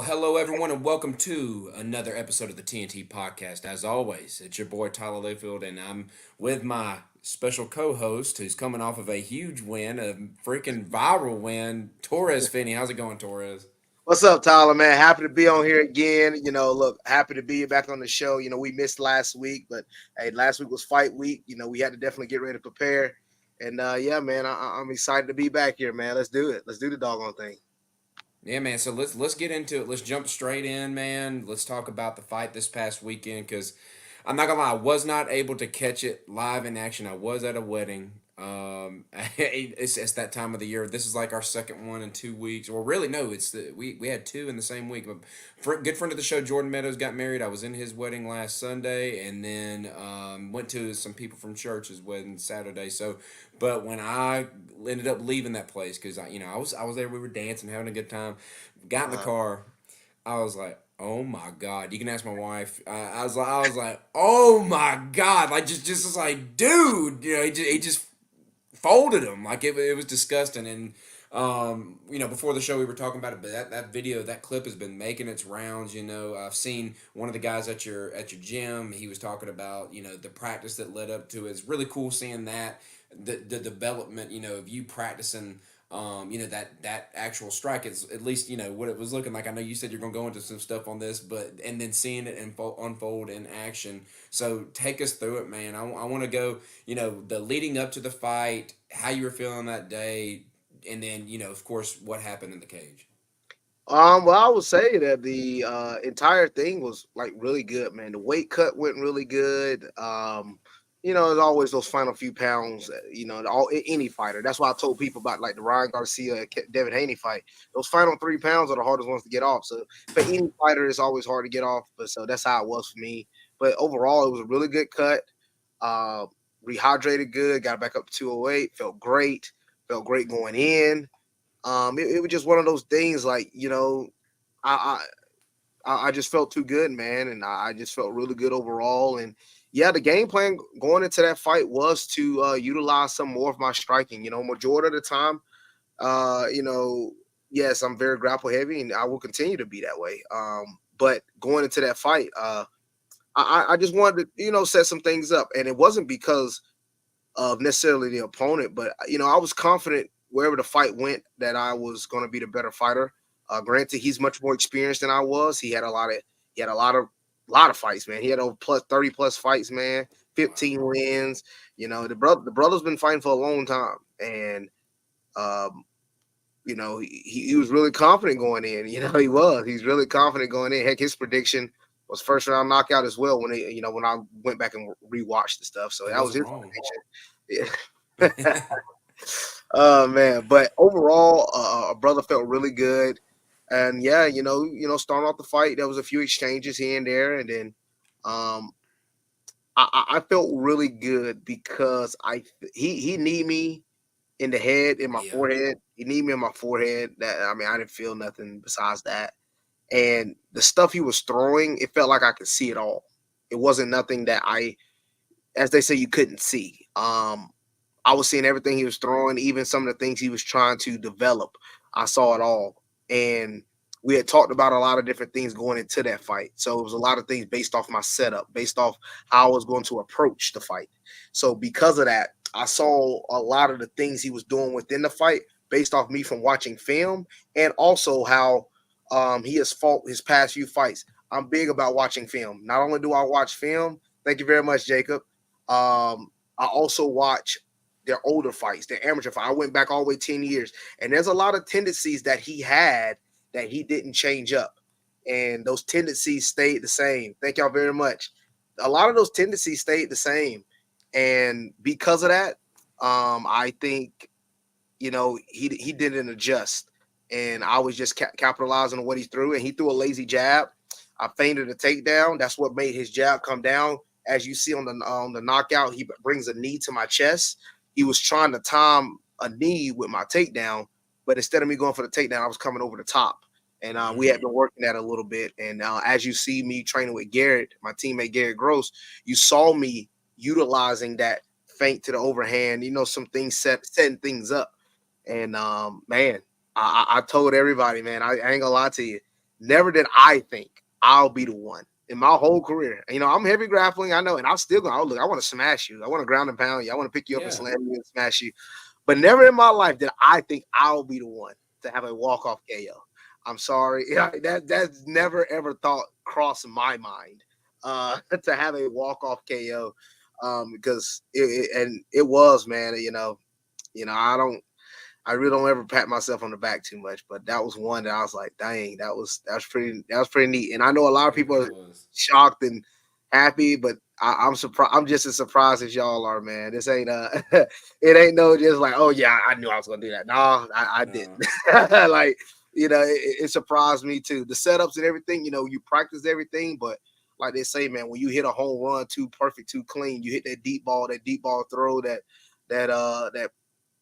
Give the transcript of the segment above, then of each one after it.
Hello everyone, and welcome to another episode of the T&T Podcast. As always, it's your boy Tyler Layfield, and I'm with my special co-host who's coming off of a huge win, a freaking viral win, Torres Finney. How's it going, Torres? What's up, Tyler, man? Happy to be on here again. Look, happy to be back on the show. We missed last week, but hey, last week was fight week. We had to definitely get ready to prepare. And yeah, man, I'm excited to be back here, man. Let's do it. Let's do the doggone thing. Yeah, man. So let's get into it. Let's jump straight in, man. Let's talk about the fight this past weekend because I'm not gonna lie, I was not able to catch it live in action. I was at a wedding. It's that time of the year. This is like our second one in 2 weeks. Or really, no, we had two in the same week. Good friend of the show, Jordan Meadows, got married. I was in his wedding last Sunday, and then went to some people from church's wedding Saturday. So, but when I ended up leaving that place, because I was there, we were dancing, having a good time. Got in the Uh, car, I was like, "Oh my god!" You can ask my wife. I was like, "Oh my god!" Like just like, dude, he just folded him. Like it was disgusting. And before the show we were talking about it, but that video, that clip has been making its rounds. I've seen one of the guys at your gym. He was talking about the practice that led up to it. It's really cool seeing that the development of you practicing. That actual strike is at least what it was looking like. I know you said you're gonna go into some stuff on this, but and then seeing it unfold in action. So take us through it, man. I want to go the leading up to the fight, how you were feeling that day, and then of course what happened in the cage. well, I would say that the entire thing was like really good, man. The weight cut went really good. There's always those final few pounds. Any fighter. That's why I told people about like the Ryan Garcia, Devin Haney fight. Those final 3 pounds are the hardest ones to get off. So for any fighter, it's always hard to get off. But so that's how it was for me. But overall, it was a really good cut. Uh, Rehydrated good. Got back up to 208. Felt great. Felt great going in. It was just one of those things like, I, I just felt too good, man, and I just felt really good overall. And yeah, the game plan going into that fight was to utilize some more of my striking. Majority of the time, uh, you know, yes, I'm very grapple heavy, and I will continue to be that way. But going into that fight, I just wanted to set some things up, and it wasn't because of necessarily the opponent, but I was confident wherever the fight went that I was going to be the better fighter. Granted, he's much more experienced than I was. He had a lot of fights, man. He had over plus 30 plus fights, man. 15 Wow. wins. The brother's been fighting for a long time, and um, he was really confident going in. He's really confident going in. Heck, his prediction was first round knockout as well when I went back and rewatched the stuff. So He that was wasn't his wrong. prediction. Yeah. Oh man, but overall, a brother felt really good, and yeah, starting off the fight, there was a few exchanges here and there, and then um, I felt really good because he need me in the head, in my Yeah. forehead. He need me in my forehead. That I mean, I didn't feel nothing besides that, and the stuff he was throwing, it felt like I could see it all. It wasn't nothing that as they say, you couldn't see. I was seeing everything he was throwing, even some of the things he was trying to develop. I saw it all. And we had talked about a lot of different things going into that fight. So it was a lot of things based off my setup, based off how I was going to approach the fight. So because of that, I saw a lot of the things he was doing within the fight based off me from watching film, and also how he has fought his past few fights. I'm big about watching film. Not only do I watch film, thank you very much, Jacob. I also watch their older fights, their amateur fight. I went back all the way 10 years. And there's a lot of tendencies that he had that he didn't change up. And those tendencies stayed the same. Thank y'all very much. A lot of those tendencies stayed the same. And because of that, I think, he didn't adjust. And I was just capitalizing on what he threw. And he threw a lazy jab. I feinted a takedown. That's what made his jab come down. As you see on the knockout, he brings a knee to my chest. He was trying to time a knee with my takedown, but instead of me going for the takedown, I was coming over the top. And we had Mm. been working that a little bit. And as you see me training with Garrett, my teammate Garrett Gross, you saw me utilizing that feint to the overhand. Some things setting things up. And man, I told everybody, man, I ain't gonna lie to you. Never did I think I'll be the one in my whole career. I'm heavy grappling, I know, and I'm still going. Oh, look, I want to smash you. I want to ground and pound you. I want to pick you up and Yeah. slam you and smash you. But never in my life did I think I'll be the one to have a walk off KO. I'm sorry, that's never ever thought crossed my mind to have a walk off KO, because it was, man. I don't. I really don't ever pat myself on the back too much, but that was one that I was like, dang, that was pretty neat. And I know a lot of It people really are was. shocked and happy, but I'm surprised. I'm just as surprised as y'all are, man. This ain't it ain't no just like, oh yeah, I knew I was gonna do that. No, I No. didn't. Like, it surprised me too. The setups and everything, you practice everything, but like they say, man, when you hit a home run too perfect, too clean, you hit that deep ball throw, that that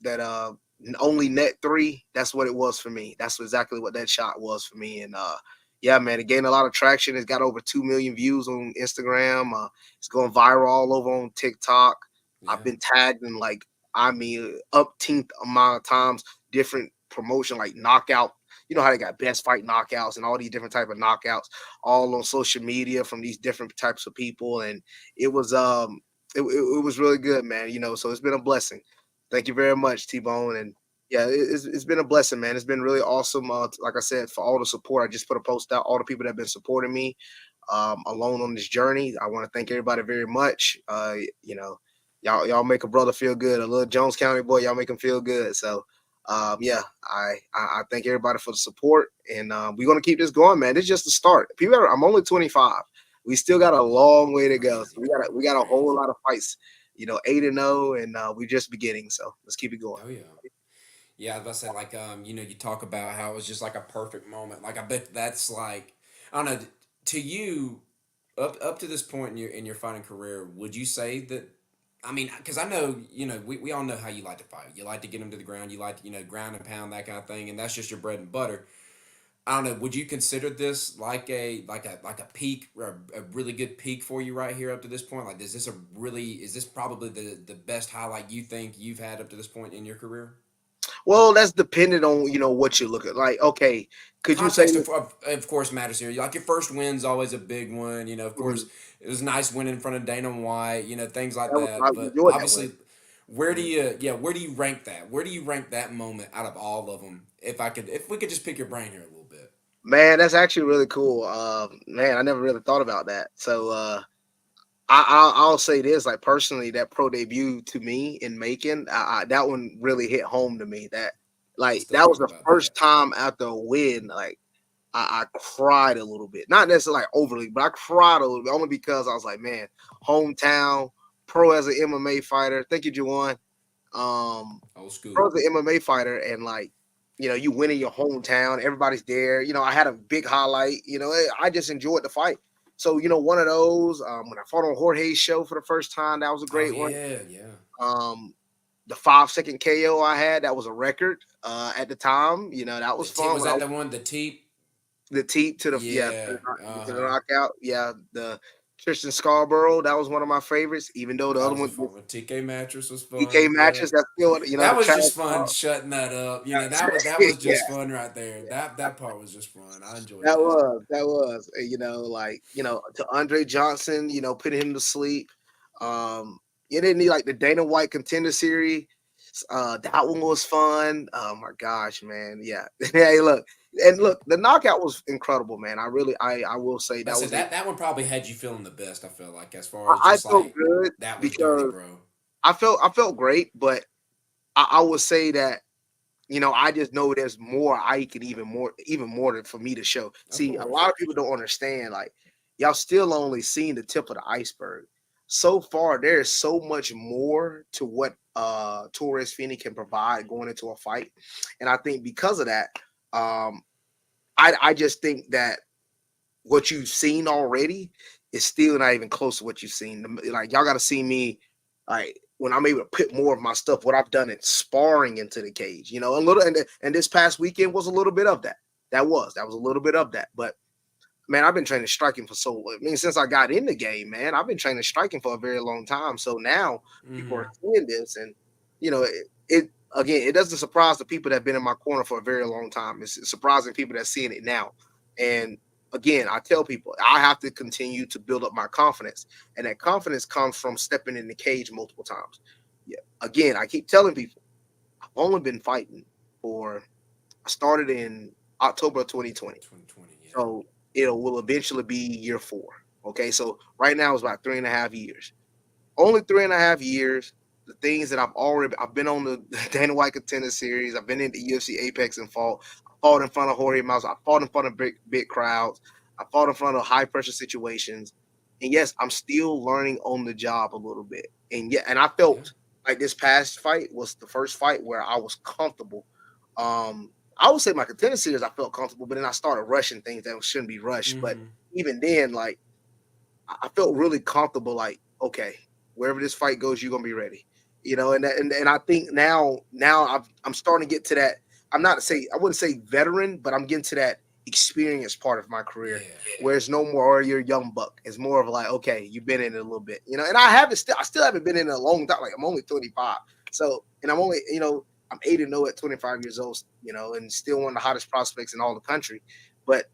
that only net three. That's what it was for me. That's exactly what that shot was for me. And yeah, man, it gained a lot of traction. It's got over 2 million views on Instagram. It's going viral all over on TikTok. I've Yeah. been tagged in, like, I mean, upteenth amount of times, different promotion like knockout. You know how they got best fight knockouts and all these different type of knockouts all on social media from these different types of people. And it was it was really good, man. So it's been a blessing. Thank you very much, T Bone. And yeah, it's been a blessing, man. It's been really awesome. Like I said, for all the support, I just put a post out. All the people that have been supporting me alone on this journey, I want to thank everybody very much. Y'all make a brother feel good. A little Jones County boy, y'all make him feel good. So, yeah, I thank everybody for the support, and we're gonna keep this going, man. This is just the start. I'm only 25. We still got a long way to Oh go. yeah. So You're we got a very whole young. lot of fights. 8-0, and we're just beginning. So let's keep it going. Oh yeah. Yeah, I was about to say like you talk about how it was just like a perfect moment. Like I bet that's like I don't know to you up to this point in your fighting career. Would you say that? I mean, because I know we all know how you like to fight. You like to get them to the ground. You like to ground and pound that kind of thing, and that's just your bread and butter. I don't know. Would you consider this like a peak or a really good peak for you right here up to this point? Like, is this probably the best highlight you think you've had up to this point in your career? Well, that's dependent on what you look at. Like, okay, could you say Context of course matters here. Like your first win's always a big one. Of course, mhm, it was nice winning in front of Dana White. Things like I that. But enjoyed that win? obviously, where do Mhm. you where do you rank that? Where do you rank that moment out of all of them? If we could just pick your brain here a little bit. Man, that's actually really cool. Man, I never really thought about that. So, I'll say this, like, personally, that pro debut to me in Macon, that one really hit home to me. I Like, still that was talk the about first that. time after a win, like, I cried a little bit. Not necessarily like overly, but I cried a little bit only because I was like, man, hometown, pro as an MMA fighter. Thank you, Juwan. Um, Old school. Pro as an MMA fighter, and like, you win in your hometown, everybody's there. I had a big highlight. I just enjoyed the fight. So, one of those, when I fought on Jorge's show for the first time, that was a Oh great one. yeah, yeah. Um, the 5-second KO I had, that was a record at the time. That The was T fun was when I that the one the T. the teep to the yeah Yeah. Uh to the huh. knockout. Yeah, the Tristan Scarborough, that was one of my favorites. Even though the That other was a one, fun one. TK mattress was DK fun. Yeah. matches, that's still That the was trash just fun talk. shutting that up. That was Yeah, just fun right there. That part was just fun. I enjoyed that that. was that was like, to Andre Johnson, putting him to sleep. You didn't need like the Dana White Contender Series. That one was fun. Oh my gosh, man. Yeah. Hey, look, the knockout was incredible, man. I will say But I that said was a that one probably had you feeling the best. I feel like as far as I just felt like good that was dirty, because bro. I felt great, but I would say that I just know there's more I can even more for me to show. Of See, a course. lot of people don't understand. Like, y'all still only seeing the tip of the iceberg. So far, there is so much more to what Torres Fini can provide going into a fight, and I think because of that, um, I just think that what you've seen already is still not even close to what you've seen. Like, y'all got to see me, like, when I'm able to put more of my stuff, what I've done in sparring into the cage. A little, and this past weekend was a little bit of that. That was a little bit of that. But man, I've been training striking for so. I mean, since I got in the game, man, I've been training striking for a very long time. So now people are Mm-hmm. seeing this, and it again, it doesn't surprise the people that have been in my corner for a very long time. It's surprising people that seeing it now. And again, I tell people I have to continue to build up my confidence, and that confidence comes from stepping in the cage multiple times. Yeah. Again, I keep telling people I've only been fighting for. I started in October of 2020, 2020, yeah. so it will eventually be year 4. Okay, so right now it's about 3.5 years. Only 3.5 years. The things that I've been on the Dana White Contender Series. I've been in the UFC Apex and fought. I fought in front of Jorge Mouse. I fought in front of big crowds. I fought in front of high pressure situations. And yes, I'm still learning on the job a little bit. And yeah, and I Yeah. felt like this past fight was the first fight where I was comfortable. I would say my Contender Series I felt comfortable, but then I started rushing things that shouldn't be rushed. But Mm-hmm. even then, like I felt really comfortable. Like, okay, wherever this fight goes, you're gonna be ready. And I think now I'm starting to get to that. I wouldn't say veteran, but I'm getting to that experience part of my career Yeah. where it's no more you're a young buck. It's more of like, okay, you've been in it a little bit, and I still haven't been in it a long time. Like I'm only 25, so and I'm only I'm 8-0 at 25 years old, and still one of the hottest prospects in all the country, but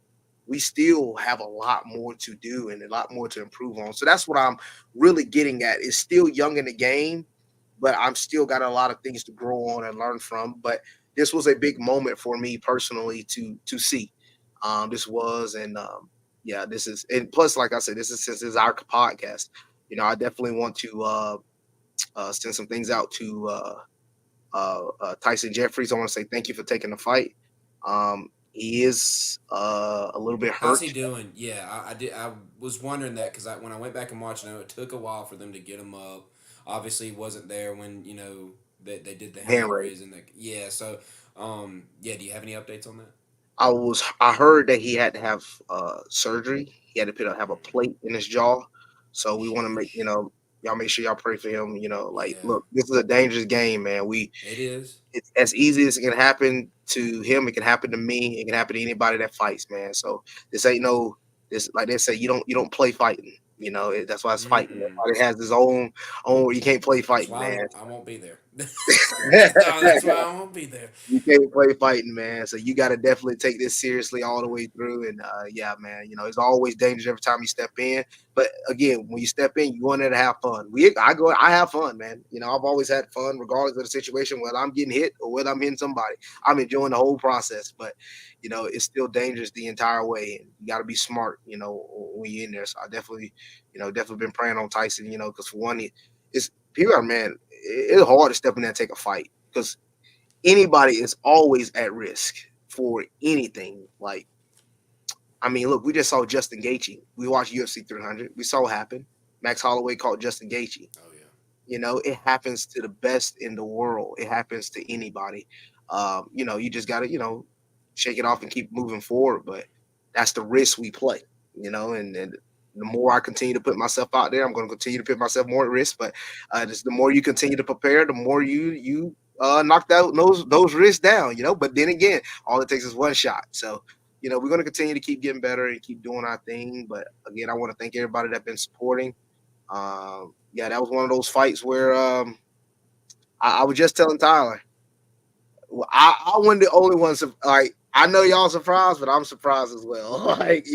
we still have a lot more to do and a lot more to improve on. So that's what I'm really getting at. It's still young in the game, but I'm still got a lot of things to grow on and learn from. But this was a big moment for me personally to see. This was and yeah, this is and plus, like I said, this is since this is our podcast. I definitely want to send some things out to Tyson Jeffries. I want to say thank you for taking the fight. He is a little bit How's he hurt. doing? Yeah, I did. I was wondering that because when I went back and watched, it took a while for them to get him up. Obviously, he wasn't there when they did the Hand hand raise. raise and yeah. So, yeah. Do you have any updates on that? I heard that he had to have surgery. He had to have a Mm, plate in his jaw. So we want to make sheesh. y'all make sure y'all pray for him. Like Yeah, look, this is a dangerous game, man. it is. It's as easy as it can happen to him. It can happen to me. It can happen to anybody that fights, man. So this ain't no this like they say you don't play fighting. That's why it's fighting. Mm-mm. Everybody has his own. You can't play That's fighting, why man. I won't be there. That's why I won't be there. You can't play fighting, man. So you got to definitely take this seriously all the way through. And yeah, man, it's always dangerous every time you step in. But again, when you step in, you want there to have fun. I have fun, man. I've always had fun, regardless of the situation, whether I'm getting hit or whether I'm hitting somebody. I'm enjoying the whole process. But it's still dangerous the entire way, and you got to be smart. When you're in there. So I definitely been praying on Tyson. Because for one, it's people are man. It's hard to step in there and take a fight because anybody is always at risk for anything. Like, I mean, look, we just saw Justin Gaethje. We watched UFC 300. We saw it happen. Max Holloway caught Justin Gaethje. Oh yeah. It happens to the best in the world. It happens to anybody. You just got to, shake it off and keep moving forward. But that's the risk we play, and the more I continue to put myself out there, I'm going to continue to put myself more at risk. But just the more you continue to prepare, the more you knock those risks down, But then again, all it takes is one shot. So, we're going to continue to keep getting better and keep doing our thing. But again, I want to thank everybody that's been supporting. Yeah, that was one of those fights where I was just telling Tyler, well, I wasn't the only one. Like I know y'all surprised, but I'm surprised as well. Like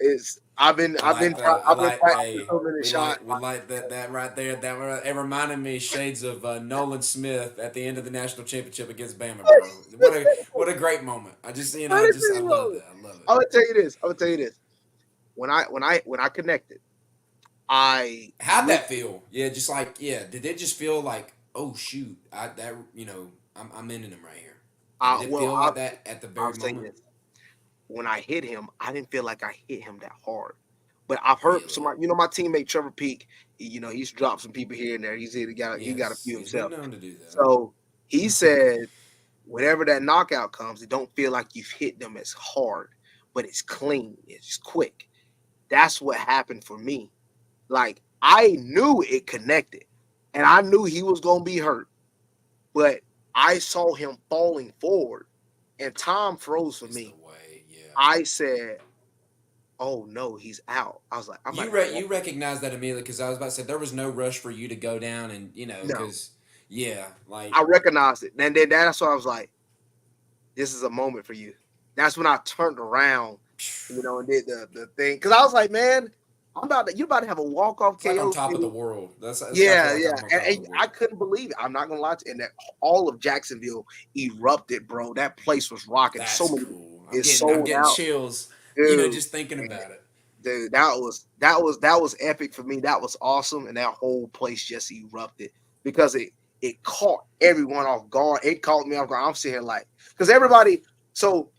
it's I like that. I I've been like. practicing Hey, so many shots. we like that right there. It reminded me shades of Nolan Smith at the end of the national championship against Bama, bro. What a great moment. I love that. I love it. I'm gonna tell you this. I'm gonna tell you this. When I connected, I How'd looked. that feel? Yeah, just like yeah. Did it just feel like oh shoot, I'm in him right here. Did it Well, feel like that at the I'll very say moment? this. When I hit him, I didn't feel like I hit him that hard. But I've heard Really? somebody, my teammate Trevor Peak, he's dropped some people here and there. He got a Yes, few he's been himself. known to do So he that. said, whenever that knockout comes, it don't feel like you've hit them as hard, but it's clean, it's quick. That's what happened for me. Like I knew it connected, and I knew he was gonna be hurt, but I saw him falling forward, and time froze for It's the me. way. Yeah. I said, "Oh no, he's out." I was like, "I'm about to have to walk." You recognize that immediately because I was about to say there was no rush for you to go down and No, because yeah like I recognized it, and then that's why I was like, "This is a moment for you." That's when I turned around. And did the thing. Because I was like, man, you about to have a walk-off It's like on KO top of the finish. world. That's gotta feel Yeah, like yeah. I'm on top of the And I world. couldn't believe it. I'm not gonna lie to you. And that all of Jacksonville erupted, bro. That place was rocking. So That's many cool. is I'm sold getting out, chills, dude. just thinking And about it. dude, that was epic for me. That was awesome, and that whole place just erupted because it caught everyone off guard. It caught me off guard. I'm sitting here like, because everybody. So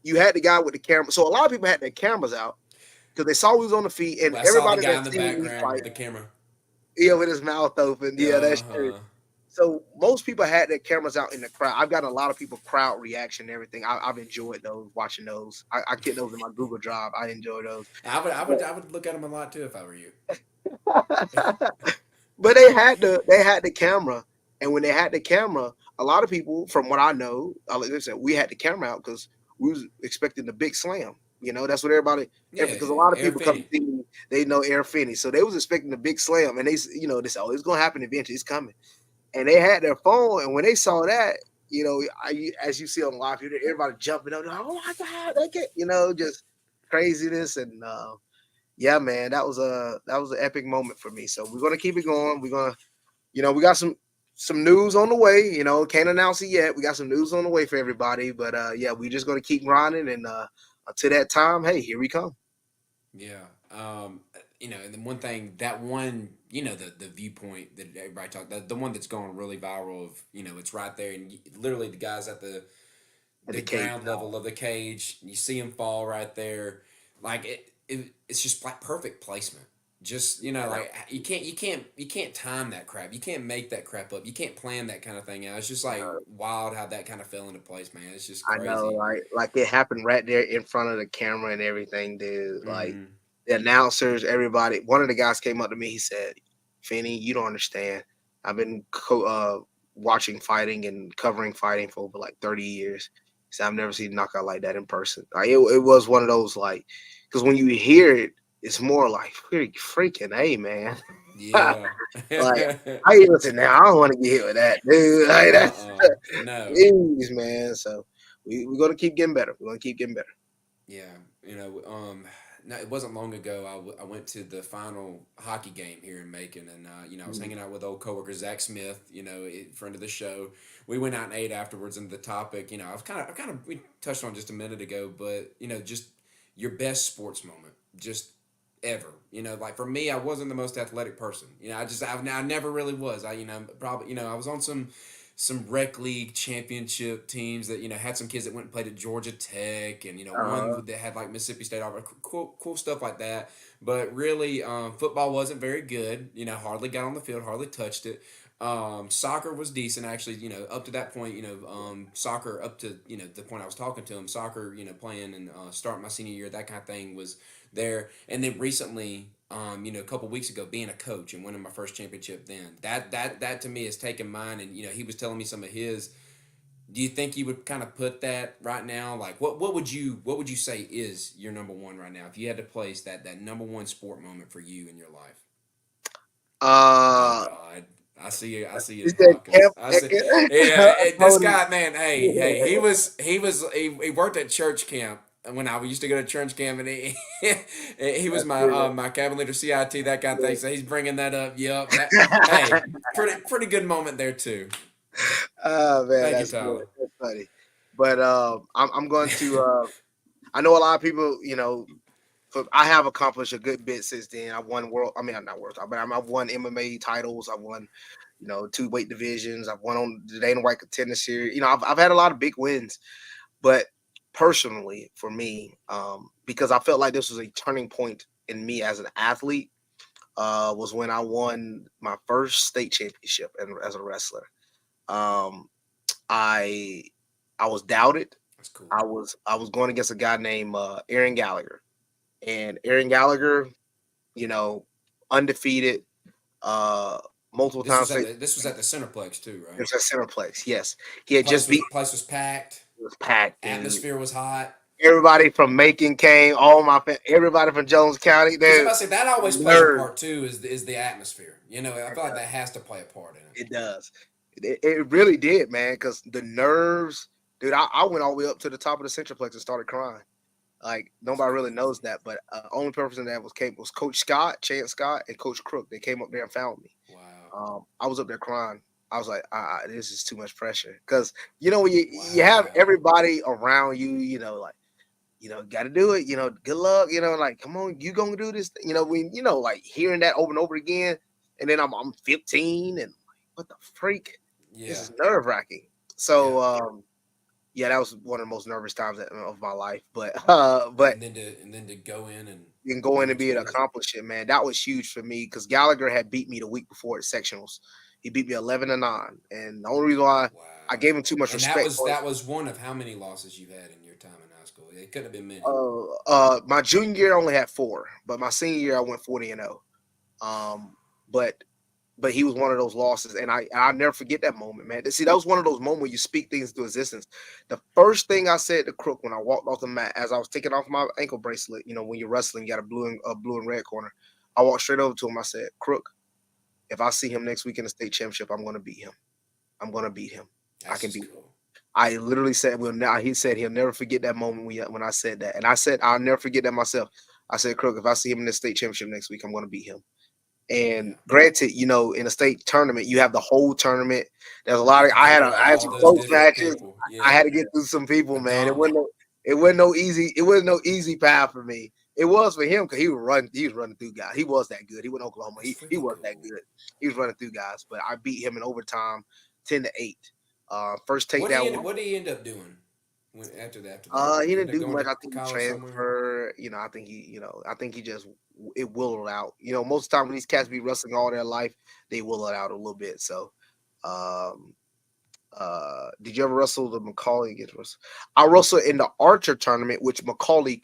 you had the guy with the camera. So a lot of people had their cameras out because they saw we was on the feet, and Well, I saw the everybody guy in that the seen me background fight, with the camera. yeah, with his mouth open, yeah, Uh that's true. huh. So most people had their cameras out in the crowd. I've gotten a lot of people crowd reaction and everything. I've enjoyed those, watching those. I get those in my Google Drive. I enjoy those. I would look at him a lot too if I were you. But they had the camera, and when they had the camera, a lot of people, from what I know, like I said, we had the camera out because we was expecting the big slam. That's what everybody, Yeah, because a lot of Air people come to Finney. see me, they know Air Finney, so they was expecting the big slam, and they said, oh, it's gonna happen eventually, it's coming, and they had their phone, and when they saw that, as you see on live, everybody jumping up, oh my god, they get, just craziness, and yeah, man, that was an epic moment for me. So we're gonna keep it going. We're gonna, we got some news on the way. Can't announce it yet. We got some news on the way for everybody. But yeah, we're just gonna keep grinding, and until that time, hey, here we come. Yeah. And then one thing, that one, the viewpoint that everybody talked, the one that's going really viral of, it's right there, and literally the guys at At the the cage. ground level of the cage, you see him fall right there, like it's just like perfect placement. Just like you can't time that crap. You can't make that crap up. You can't plan that kind of thing out. It's just like wild how that kind of fell into place, man. It's just I know, crazy. right? Like it happened right there in front of the camera and everything, dude. Like Mm-hmm. the announcers, everybody. One of the guys came up to me. He said, "Finney, you don't understand. I've been watching fighting and covering fighting for over like 30 years. He said I've never seen a knockout like that in person. Like it was one of those like, because when you hear it, it's more like freaking, hey man, Yeah. like I even said, now I don't want to get hit with that, dude. Like that's No. jeez, man. So we're gonna keep getting better. We're gonna keep getting better. Yeah, no, it wasn't long ago. I went to the final hockey game here in Macon, and I was hanging out with old coworker Zach Smith, friend of the show. We went out and ate afterwards, and the topic, I kind of we touched on just a minute ago, but just your best sports moment, just ever. Like for me, I wasn't the most athletic person. I never really was. Probably, I was on some rec league championship teams that had some kids that went and played at Georgia Tech, and Uh, one that had like Mississippi State, all cool stuff like that. But really, football wasn't very good. Hardly got on the field, hardly touched it. Soccer was decent actually. Up to that point, soccer up to the point I was talking to him, soccer, playing and starting my senior year, that kind of thing was there. And then recently, a couple weeks ago, being a coach and winning my first championship, then that to me has taken mine. And he was telling me some of his. Do you think you would kind of put that right now? Like, what would you say is your number one right now if you had to place that number one sport moment for you in your life? Oh uh, God. I see you. I see you, is that Hawkins. camp? I see. Yeah, this Tony. guy, man. Hey. He worked at church camp when I used to go to church camp, and he was That's good. my cabin leader, CIT, that kind of thing. So he's bringing that up. Yep. Hey, pretty good moment there too. Oh man, Thank you, that's good. Tyler. That's funny. But I'm going to. I know a lot of people. I have accomplished a good bit since then. I've won world. I mean, I'm not world, but I've won MMA titles. I've won, two weight divisions. I've won on the Dana White Contender Series. I've had a lot of big wins. But personally, for me, because I felt like this was a turning point in me as an athlete, was when I won my first state championship and as a wrestler. Um, I I was doubted. That's cool. I was going against a guy named Aaron Gallagher, and Aaron Gallagher, you know, undefeated, uh, multiple times. This was at the Centerplex too, It right? was a Centerplex. Yes, he had just beat. Place was packed. It was packed, dude. Atmosphere was hot. Everybody from Macon came. Everybody from Jones County. Because I'm There, about to say that always plays a nerve. part too. Is the atmosphere? I feel like that has to play a part in it. It does. It really did, man. Because the nerves, dude. I went all the way up to the top of the Centraplex and started crying. Like nobody really knows that, but only person that was Coach Scott, Chance Scott, and Coach Crook. They came up there and found me. Wow. I was up there crying. I was like, this is too much pressure because when you have Wow. everybody around you, like got to do it. Good luck. Like come on, you gonna do this. When like hearing that over and over again, and then I'm 15 and like, what the freak? This Yeah. is nerve wracking. Yeah. So yeah, that was one of the most nervous times of my life. But And then to go in and you can go do in and what be you an did. accomplishment, man. That was huge for me because Gallagher had beat me the week before at sectionals. He beat me 11-9, and the only reason why I Wow. gave him too much And that respect was for that was one of how many losses you had in your time in high school? It couldn't have been many. my junior year I only had 4, but my senior year I went 40-0. But he was one of those losses, and I'll never forget that moment, man. See, that was one of those moments where you speak things into existence. The first thing I said to Crook when I walked off the mat, as I was taking off my ankle bracelet, when you're wrestling, you got a blue and red corner. I walked straight over to him. I said, Crook, if I see him next week in the state championship, I'm going to beat him. I'm going to beat him. I That's can just beat him. cool. I literally said, well, now he said he'll never forget that moment when I said that, and I said I'll never forget that myself. I said, Crook, if I see him in the state championship next week, I'm going to beat him. And Yeah. granted, in a state tournament, you have the whole tournament. There's a You lot have of to I deal had with I had all some those close different matches. people. I Yeah. had to get through some people, A man. gauntlet. It wasn't no easy. It wasn't no easy path for me. It was for him because he would run. He was running through guys. He was that good. He went to Oklahoma. That's He freaking was that cool. good. He was running through guys. But I beat him in overtime, 10-8. First What did he takedown. end, what did he end up doing after that? He Did he didn't end up do going much. to I think he college somewhere? transferred. I think he just it willowed out. Most of the time when these cats be wrestling all their life, they willow out a little bit. So, um, did you ever wrestle the Macaulay against Russell? I wrestled in the Archer tournament, which Macaulay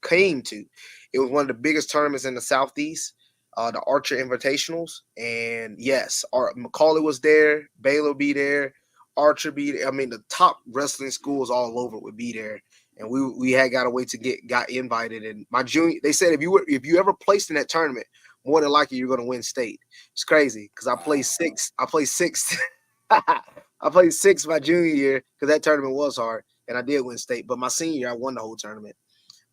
came to. It was one of the biggest tournaments in the Southeast, the Archer Invitationals. And yes, Macaulay was there, Baylor be there, Archer be there. I mean, the top wrestling schools all over would be there. And we had got a way to got invited. And my junior, they said if you ever placed in that tournament, more than likely you're gonna win state. It's crazy because I played Wow. six. I played six. I played 6 my junior year because that tournament was hard, and I did win state. But my senior year, I won the whole tournament.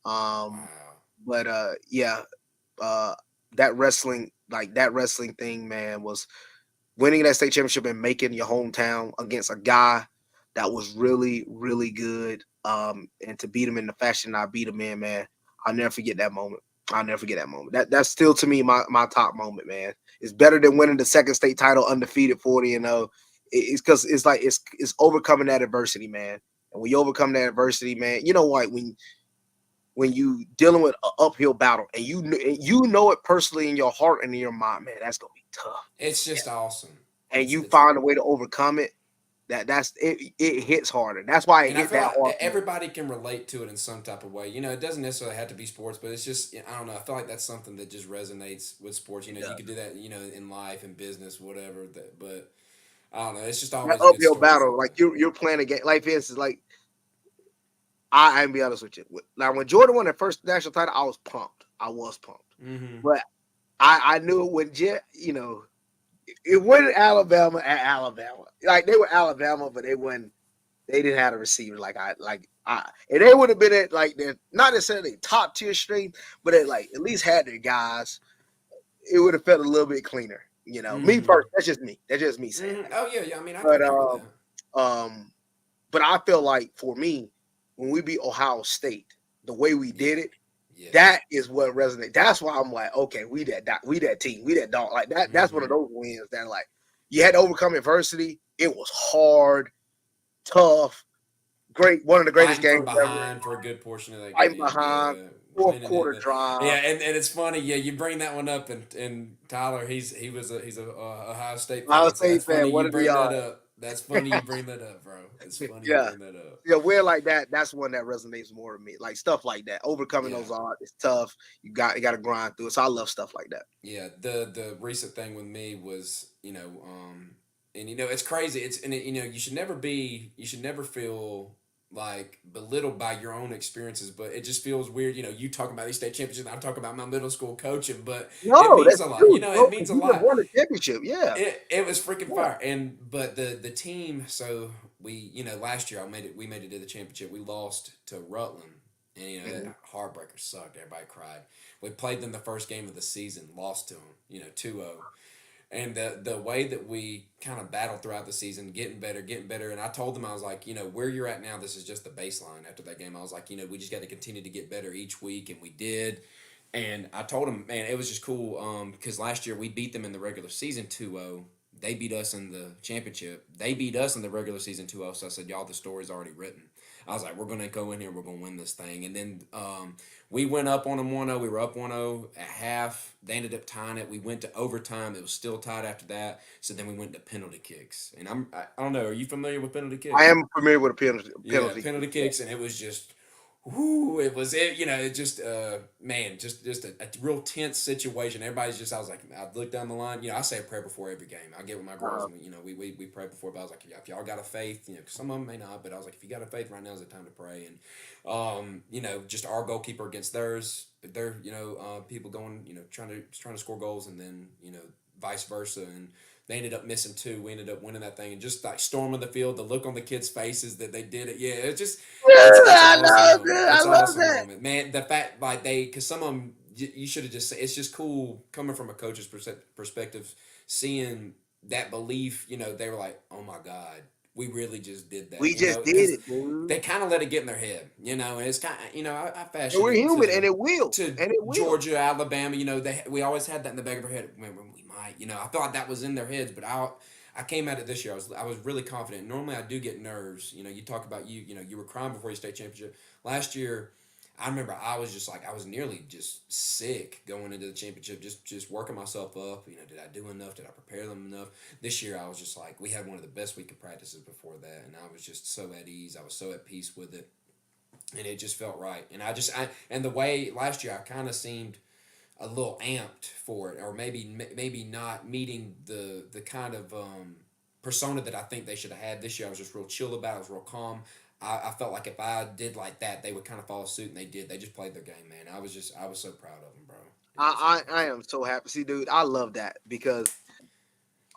Um, Wow. but yeah, uh, that wrestling thing, man, was winning that state championship and making your hometown against a guy that was really, really good. And to beat him in the fashion I beat him in, man, I'll never forget that moment. I'll never forget that moment. That's still to me my top moment, man. It's better than winning the second state title undefeated 40-0. It's because it's like it's overcoming that adversity, man. And when you overcome that adversity, man, you know what? When you dealing with an uphill battle and you know it personally in your heart and in your mind, man, that's gonna be tough. It's just awesome. And It's you it's find a way to overcome it. That's it. It hits harder. That's why it And I hit feel that like hard. everybody can relate to it in some type of way. It doesn't necessarily have to be sports, but it's just I don't know. I feel like that's something that just resonates with sports. It You could does. do that. In life and business, whatever. But I don't know. It's just That always a good uphill story battle, for like you're playing a game. Like for instance, like I'm be honest with you. Now when Jordan won the first national title, I was pumped. I was pumped. you. Mm-hmm. But I knew when Jet, it wasn't Alabama at Alabama. Like they were Alabama, but they didn't have a receiver and they would have been at like they're not necessarily top tier strength, but at least had their guys. It would have felt a little bit cleaner. Me Mm-hmm. first. That's just me. That's just me saying Mm-hmm. that. Oh yeah, yeah. I mean, I can But agree with that. um, but I feel like for me, when we beat Ohio State, the way we Yeah. did it, that Yes. is what resonates. That's why I'm like, okay, we that team, we that dog. Like that. That's one of Mm-hmm. those wins that like you had to overcome adversity. It was hard, tough, great. One of the greatest Fighting from games ever. behind for a good portion of that Fighting game. behind, Yeah, fourth winning it. quarter drive. Yeah, and it's funny. Yeah, you bring that one up, and Tyler, he's a Ohio State Ohio fan, so State that's fan, funny what you are the bring that odds? up. That's funny you bring that up, bro. It's funny you Yeah. bring that up. Yeah, where like that, that's one that resonates more with me. Like stuff like that. Overcoming Yeah, those odds is tough. You gotta grind through it. So I love stuff like that. yeah. The recent thing with me was and it's crazy. You should never feel like belittled by your own experiences, but it just feels weird. You talking about these state championships, I'm talking about my middle school coaching, but it No, means that's a lot. huge, It bro. means Because a you just lot. won a championship. Yeah. It was freaking Yeah. fire, but the team. So we last year we made it to the championship. We lost to Rutland And Mhm. that heartbreaker sucked. Everybody cried. We played them the first game of the season, lost to them, 2-0. And the way that we kind of battled throughout the season, getting better, getting better. And I told them, I was like, where you're at now, this is just the baseline. After that game, I was like, we just got to continue to get better each week, and we did. And I told them, man, it was just cool because last year we beat them in the regular season 2-0. They beat us in the championship. They beat us in the regular season 2-0. So I said, y'all, the story's already written. I was like, we're going to go in here. We're going to win this thing. And then we went up on them 1-0. We were up 1-0 at half. They ended up tying it. We went to overtime. It was still tied after that. So then we went to penalty kicks. And I don't know. Are you familiar with penalty I kicks? am familiar with a penalty. Yeah, Penalty. penalty kicks. And it was just whoo, it just man, just a real tense situation. Everybody's just, I was like, I looked down the line, I say a prayer before every game. I get with my girls, Uh, and we pray before, but I was like, if y'all got a faith, 'cause some of them may not, but I was like, if you got a faith right now is the time to pray. And just our goalkeeper against theirs, their people going, trying to score goals, and then vice versa. And they ended up missing two. We ended up winning that thing, and just like storming the field, the look on the kids' faces that they did it. Yeah, it's an I awesome know, moment. dude. I It's an love awesome that. moment, man. The fact like because some of them you should have just. It's just cool coming from a coach's perspective, seeing that belief. They were like, oh my god, we really just did that. We just did Because it, dude. they kind of let it get in their head. And it's kind of I And fashion we're it human, and it will, to and it will. Georgia, Alabama. We always had that in the back of our head when we might. I felt like that was in their heads, but I came at it this year. I was really confident. Normally, I do get nerves. You talk about you were crying before your state championship last year. I remember I was just like I was nearly just sick going into the championship, just working myself up. Did I do enough? Did I prepare them enough? This year, I was just like we had one of the best week of practices before that, and I was just so at ease. I was so at peace with it, and it just felt right. And and the way last year I kind of seemed a little amped for it, or maybe not meeting the kind of persona that I think they should have had this year. I was just real chill about it. I was real calm. I felt like if I did like that, they would kind of follow suit, and they did. They just played their game, man. I was so proud of them, bro. I am so happy. See, dude, I love that because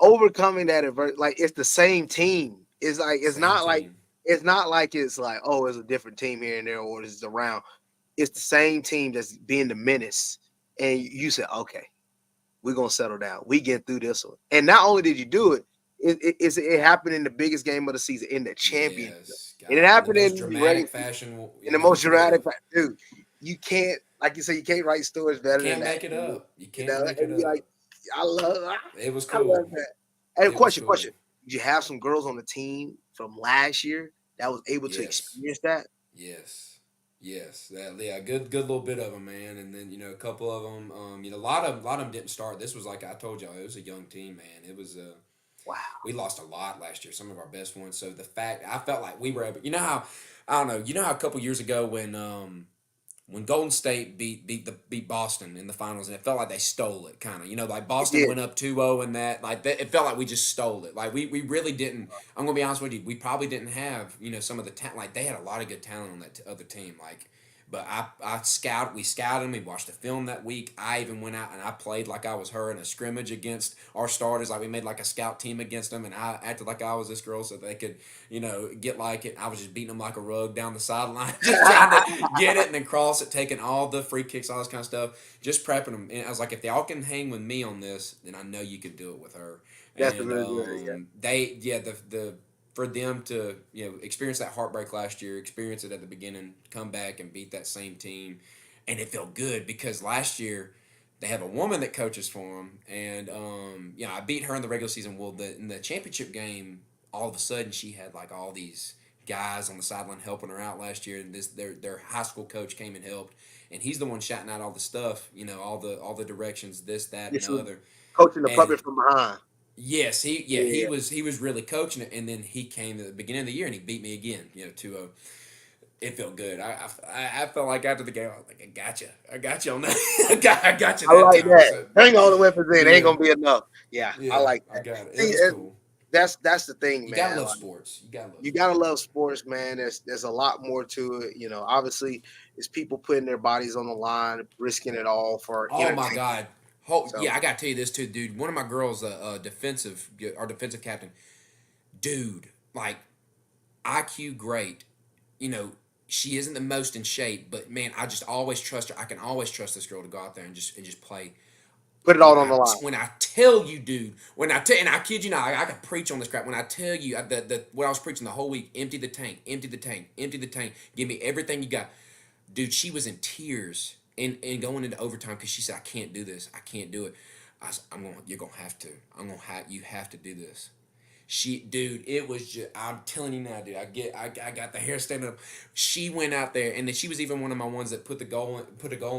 overcoming that adversity, like it's the same team. It's like Same team. it's not like it's like oh, it's a different team here and there or it's around. It's the same team that's being the menace, and you said, okay, we're gonna settle down. We get through this one. And not only did you do it, it happened in the biggest game of the season in the championship. Yes, And it God, in the happened most in the dramatic regular fashion in the most you could dramatic have. dude. You can't, like you say, you can't write stories You better than can't that. make it up. You You can't know, make it and be up. like, I love It was I love cool. that. And It was question. cool. Did you have some girls on the team from last year that was able to Yes. experience that? Yes, yes, yeah, good little bit of them, man, and then a couple of them, a lot of them didn't start. This was like I told y'all, it was a young team, man. It was Wow. we lost a lot last year, some of our best ones. So the fact I felt like we were able, how I don't know, how a couple years ago when Golden State beat Boston in the finals, and it felt like they stole it, kind of. Like It Boston did. went up 2-0 in that. Like it felt like we just stole it. Like we really didn't. I'm gonna be honest with you. We probably didn't have some of the talent. Like they had a lot of good talent on that other team. But we scouted them. We watched the film that week. I even went out and I played like I was her in a scrimmage against our starters. Like we made like a scout team against them, and I acted like I was this girl so they could, get like it. I was just beating them like a rug down the sideline, just trying to get it and then cross it, taking all the free kicks, all this kind of stuff, just prepping them. And I was like, if y'all can hang with me on this, then I know you can do it with her. That's And really good. Yeah. the for them to experience that heartbreak last year, experience it at the beginning, come back and beat that same team, and it felt good because last year they have a woman that coaches for them, and I beat her in the regular season. Well, in the championship game, all of a sudden she had like all these guys on the sideline helping her out last year, and their high school coach came and helped, and he's the one shouting out all the stuff, all the directions, this, that, and This the was other, coaching the and puppet from behind. yes, he Yeah. was really coaching it, and then he came at the beginning of the year and he beat me again. 2-0. It felt good. I felt like after the game, I was like, I got you on that. I got you I that like time. that. So Hang all the weapons in. Ain't yeah, gonna be enough. Yeah, I yeah, like I that. got it. It See, was cool. that's the thing, You gotta man. love Like, sports. You gotta love you sports. gotta love sports, man. There's a lot more to it. Obviously, it's people putting their bodies on the line, risking it all for Oh my entertainment. God. So Yeah, I gotta tell you this too, dude. One of my girls, our defensive captain, dude, like IQ great. You know, she isn't the most in shape, but man, I just always trust her. I can always trust this girl to go out there and just play. Put it all on the line. When I tell you, dude, and I kid you not, I can preach on this crap. When I tell you the what I was preaching the whole week, empty the tank, empty the tank, empty the tank, give me everything you got, dude. She was in tears and going into overtime because she said, I can't do this, I can't do it. You're gonna have to. You have to do this. Dude, it was just, I'm telling you now, dude, I got the hair standing up. She went out there, and then she was even one of my ones that put a goal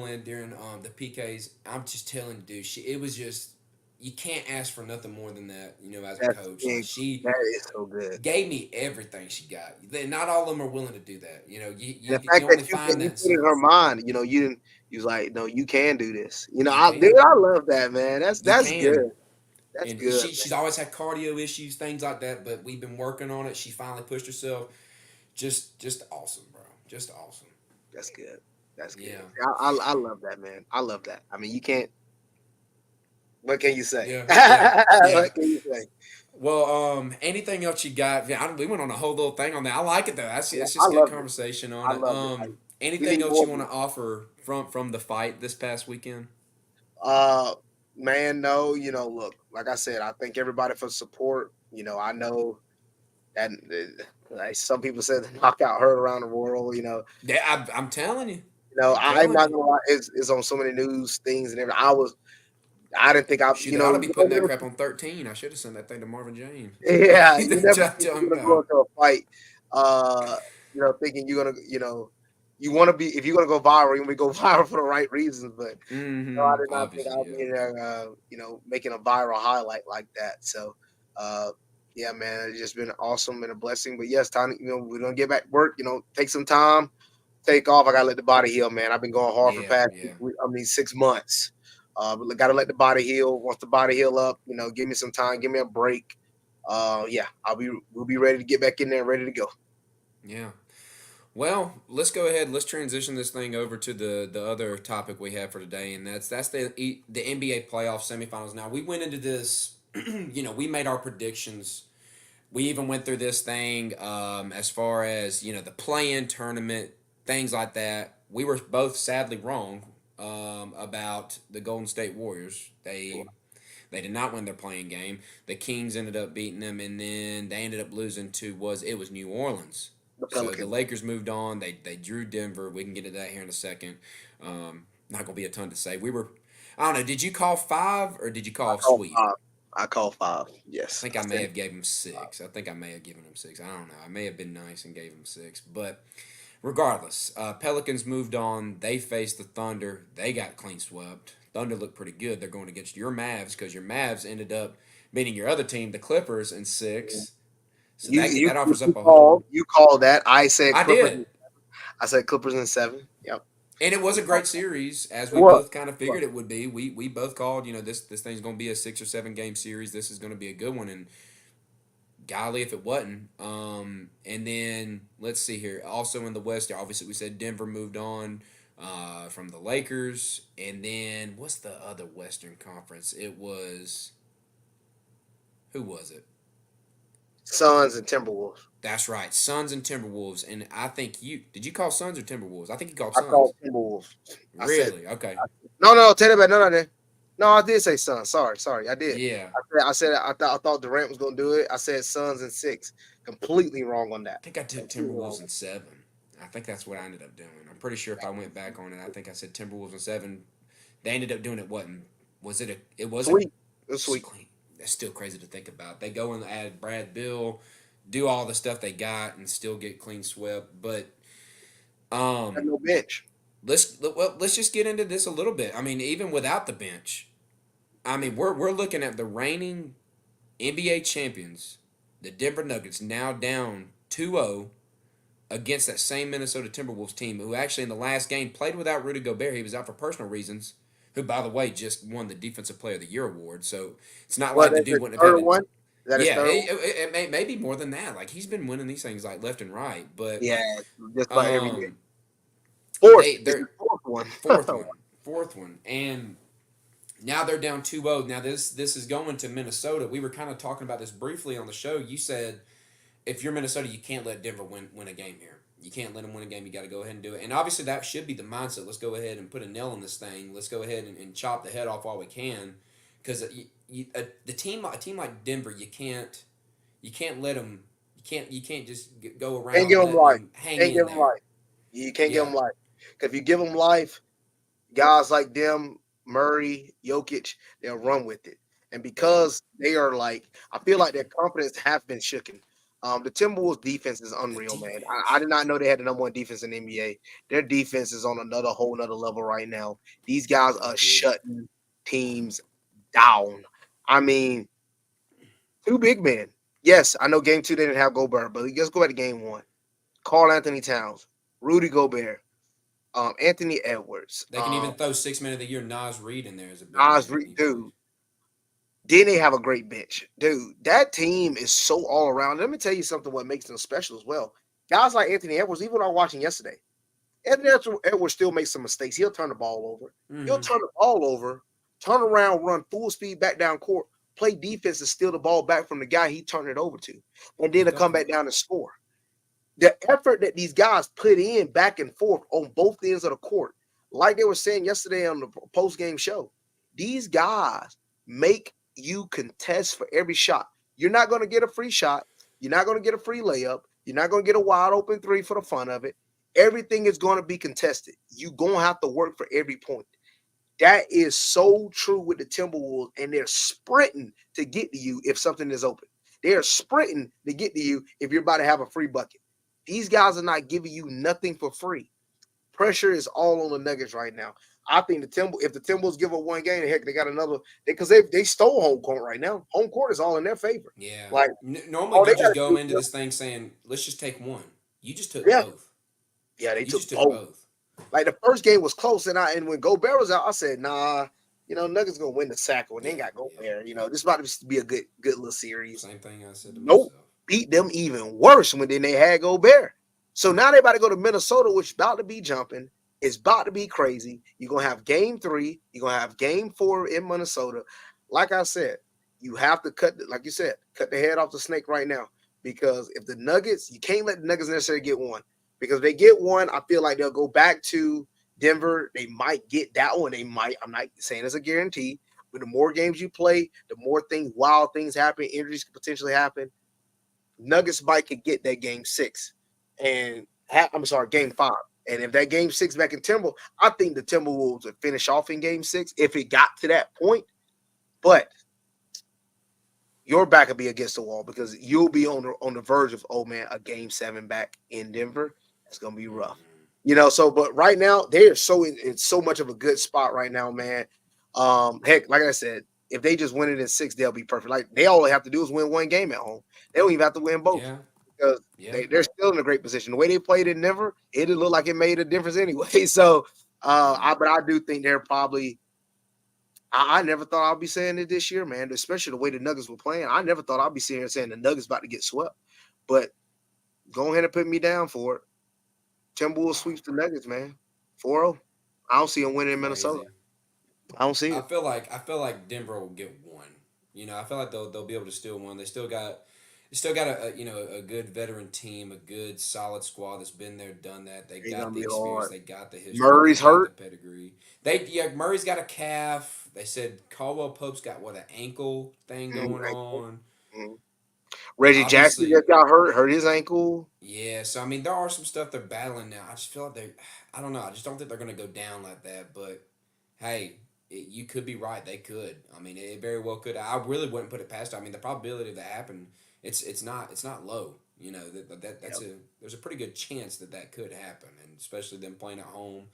in during the PKs. I'm just telling you, dude, it was just, you can't ask for nothing more than that, as a That's coach. Like, big. she That is so good. gave me everything she got. Not all of them are willing to do that. And the You fact only that find you that in put in some. her mind, you was like, no, you can do this. You Dude, can. I love that, man. You That's can. good. That's And good, she's always had cardio issues, things like that, but we've been working on it. She finally pushed herself. Just awesome, bro. Just awesome. That's good. That's good. Yeah. I love that, man. I love that. I mean, you can't. What can you say? Yeah. Yeah. Yeah. What can you say? Well, anything else you got? Yeah, we went on a whole little thing on that. I like it though. Yeah, It's I just good loved it. conversation on I it. loved it. We Anything need else more you of want it. to offer from the fight this past weekend? Uh, man, no. Look, like I said, I thank everybody for support. I know that like some people said the knockout heard around the world. Yeah, I'm telling you. I'm I'm telling not you. gonna lie. It's on so many news things and everything. I didn't think Shoot, they ought to be putting that crap on 13. I should have sent that thing to Marvin James. Yeah, you never think Tell him you're gonna go about. into a fight, thinking you're gonna, you want to be if you're gonna go viral, you're gonna go viral for the right reasons. But I did not think Obviously, I'd be yeah. in there, making a viral highlight like that. So, uh, yeah, man, it's just been awesome and a blessing. But yes, time, we're gonna get back to work. Take some time, take off. I gotta let the body heal, man. I've been going hard for the Yeah, past, yeah. 6 months. But gotta let the body heal. Once the body heal up, give me some time, give me a break. Yeah, we'll be ready to get back in there, ready to go. Yeah. Well, let's go ahead. Let's transition this thing over to the other topic we have for today, and that's the NBA playoff semifinals. Now we went into this, we made our predictions. We even went through this thing as far as the play-in tournament, things like that. We were both sadly wrong about the Golden State Warriors. They did not win their playing game. The Kings ended up beating them, and then they ended up losing to it was New Orleans. The So the Pelicans. Lakers moved on. They drew Denver. We can get to that here in a second. Not gonna be a ton to say. We were, I don't know. Did you call 5 or did you I call call sweep? five. I call five. I Yes, think I I may said have gave him five. 6. I think I may have given him 6. I don't know. I may have been nice and gave him 6. But regardless, Pelicans moved on. They faced the Thunder. They got clean swept. Thunder looked pretty good. They're going against your Mavs because your Mavs ended up beating your other team, the Clippers, in 6. So You you that you offers you up a called whole. you called that. I said I Clippers. did. I said Clippers in 7. Yep. And it was a great series, as It we was. both kind of figured it would be. We both called, this thing's going to be a 6 or 7 game series. This is going to be a good one, and golly, if it wasn't. And then let's see here. Also in the West, obviously we said Denver moved on from the Lakers, and then what's the other Western Conference? It was who was it? Suns and Timberwolves. That's right, Suns and Timberwolves. And I think you call Suns or Timberwolves? I think you called I Suns. called Timberwolves. I said Really? Okay. no. Take it back. No. No, I did say Suns. Sorry, I did. Yeah. I thought Durant was gonna do it. I said Suns in 6. Completely wrong on that. I think I took Completely Timberwolves wrong. in 7. I think that's what I ended up doing. I'm pretty sure if I went back on it, I think I said Timberwolves in 7. They ended up doing it. What was it? It was a Sweet. It was sweet. clean. That's still crazy to think about. They go and add Brad Bill, do all the stuff they got, and still get clean swept. But Had um, no bench. let's just get into this a little bit. I mean, even without the bench, I mean we're looking at the reigning NBA champions, the Denver Nuggets, now down 2-0 against that same Minnesota Timberwolves team, who actually in the last game played without Rudy Gobert. He was out for personal reasons. Who, by the way, just won the Defensive Player of the Year award. So it's not What like the is dude his wouldn't have third had to. one? Is that his Yeah, third one? it may be more than that. Like he's been winning these things like left and right. But Yeah, just about every year. um, Fourth. It's his they're fourth one. fourth one, and now they're down 2-0. Now this is going to Minnesota. We were kind of talking about this briefly on the show. You said if you're Minnesota, you can't let Denver win a game here. You can't let them win a game. You got to go ahead and do it. And obviously, that should be the mindset. Let's go ahead and put a nail in this thing. Let's go ahead and chop the head off while we can, because a team like Denver, you can't let them. You can't just go Can't around give them letting life. them hang Can't in give them there. life. You can't give Yeah, them life. Because if you give them life, guys like them, Murray, Jokic, they'll run with it. And yeah. because they are like, I feel like their confidence have been shooken. The Timberwolves defense is The unreal, man. I defense. did not know they had the number one defense in the NBA. Their defense is on another whole nother level right now. These guys No are kidding. shutting teams down. I mean, two big men. Yes, I know game two they didn't have Gobert, but let's go back to game one. Carl Anthony Towns, Rudy Gobert, Anthony Edwards, They can even throw 6 man of the year Nas Reed in there as a big Nas man if Reed, need be. dude. Then they have a great bench, dude. That team is so all around. Let me tell you something. What makes them special as well. Guys like Anthony Edwards, even when I was watching yesterday, Anthony Edwards still makes some mistakes. He'll turn the ball over. He'll Mm-hmm. turn the ball over, turn around, run full speed back down court, play defense, and steal the ball back from the guy he turned it over to, and then Most to come back definitely. down and score. The effort that these guys put in back and forth on both ends of the court, like they were saying yesterday on the post game show, these guys make you contest for every shot. You're not going to get a free shot. You're not going to get a free layup. You're not going to get a wide open three for the fun of it. Everything is going to be contested. You're going to have to work for every point. That is so true with the Timberwolves, and they're sprinting to get to you if something is open. They're sprinting to get to you if you're about to have a free bucket. These guys are not giving you nothing for free. Pressure is all on the Nuggets right now. I think if the Timberwolves give up one game, heck, they got another because they stole home court right now. Home court is all in their favor. Yeah. Like Normally all you they got just to go do, into this thing saying, let's just take one. You just took yeah, both. yeah, they You took just took both. both. Like the first game was close, and when Gobert was out, I said, nah, Nuggets gonna win the sack when they ain't Yeah, got yeah. Gobert. This about to be a good little series. Same thing I said to Nope, myself. beat them even worse when then they had Gobert. So now they about to go to Minnesota, which is about to be jumping. It's about to be crazy. You're gonna have game three. You're gonna have game four in Minnesota. Like I said, you have to like you said, cut the head off the snake right now. Because if the Nuggets, you can't let the Nuggets necessarily get one. Because if they get one, I feel like they'll go back to Denver. They might get that one. They might. I'm not saying it's a guarantee. But the more games you play, the more wild things happen, injuries could potentially happen. Nuggets might could get that game six, and I'm sorry, game five. And if that game six back in I think the Timberwolves would finish off in game six if it got to that point. But your back will be against the wall because you'll be on the verge of a game seven back in Denver. It's gonna be rough. Mm-hmm. So but right now they are so in so much of a good spot right now, man. Heck, like I said, if they just win it in six, they'll be perfect. Like they all they have to do is win one game at home. They don't even have to win both Yeah, because yeah. they're still in a great position. The way they played in Denver, it didn't look like it made a difference anyway. So Mm-hmm. but I do think they're probably I never thought I'd be saying it this year, man, especially the way the Nuggets were playing. I never thought I'd be sitting here saying the Nuggets about to get swept. But go ahead and put me down for it. Timberwolves Wow, sweeps the Nuggets, man. 4-0. I don't see them winning in Minnesota. crazy. I don't see it. I feel like Denver will get one. I feel like they'll be able to steal one. They still got a good veteran team, a good solid squad that's been there, done that. They It's got gonna the be experience, hard. they got the history, they Murray's got the hurt. pedigree. Murray's got a calf. They said Caldwell Pope's got what, an ankle thing going Ankle. on. Mhm. Reggie Jackson Obviously, just got hurt his ankle. yeah. So I mean, there are some stuff they're battling now. I just feel like I don't know. I just don't think they're gonna go down like that. But hey, you could be right. They could. I mean, it very well could. I really wouldn't put it past them. I mean, the probability of that happen, it's not low. That's Yep. there's a pretty good chance that could happen, and especially them playing at home.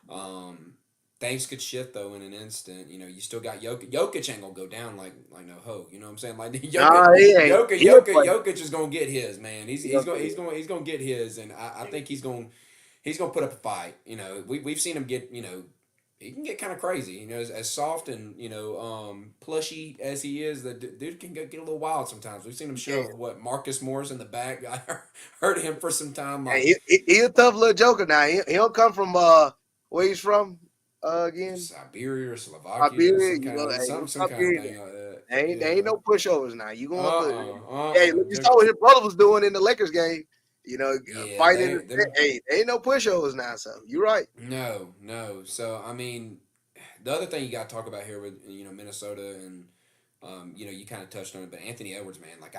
Um, Things could shift though in an instant. You still got Jokic. Jokic ain't gonna go down like no hoe. You know what I'm saying? Like Jokic, Nah, he ain't. Jokic, He'll Jokic, play. Jokic is gonna get his, man. He's He'll he's gonna play. he's gonna he's gonna get his, and I think he's gonna put up a fight. We've seen him get he can get kind of crazy. As soft and plushy as he is, the dude can get a little wild sometimes. We've seen him Yeah. shove what Marcus Morris in the back. I heard him for some time. And Like he a tough little joker now. He don't come from where he's from again. Siberia or Slovakia, Siberia, some kind of hey, some he's some kind of Siberian. thing like that. They ain't Yeah. no pushovers now. You Uh going to uh hey, look, you saw what his brother was doing in the Lakers game. You know, Yeah, fighting. they them Hey, ain't no pushovers now. So you're right. no. So I mean, the other thing you got to talk about here with Minnesota and you kind of touched on it, but Anthony Edwards, man, like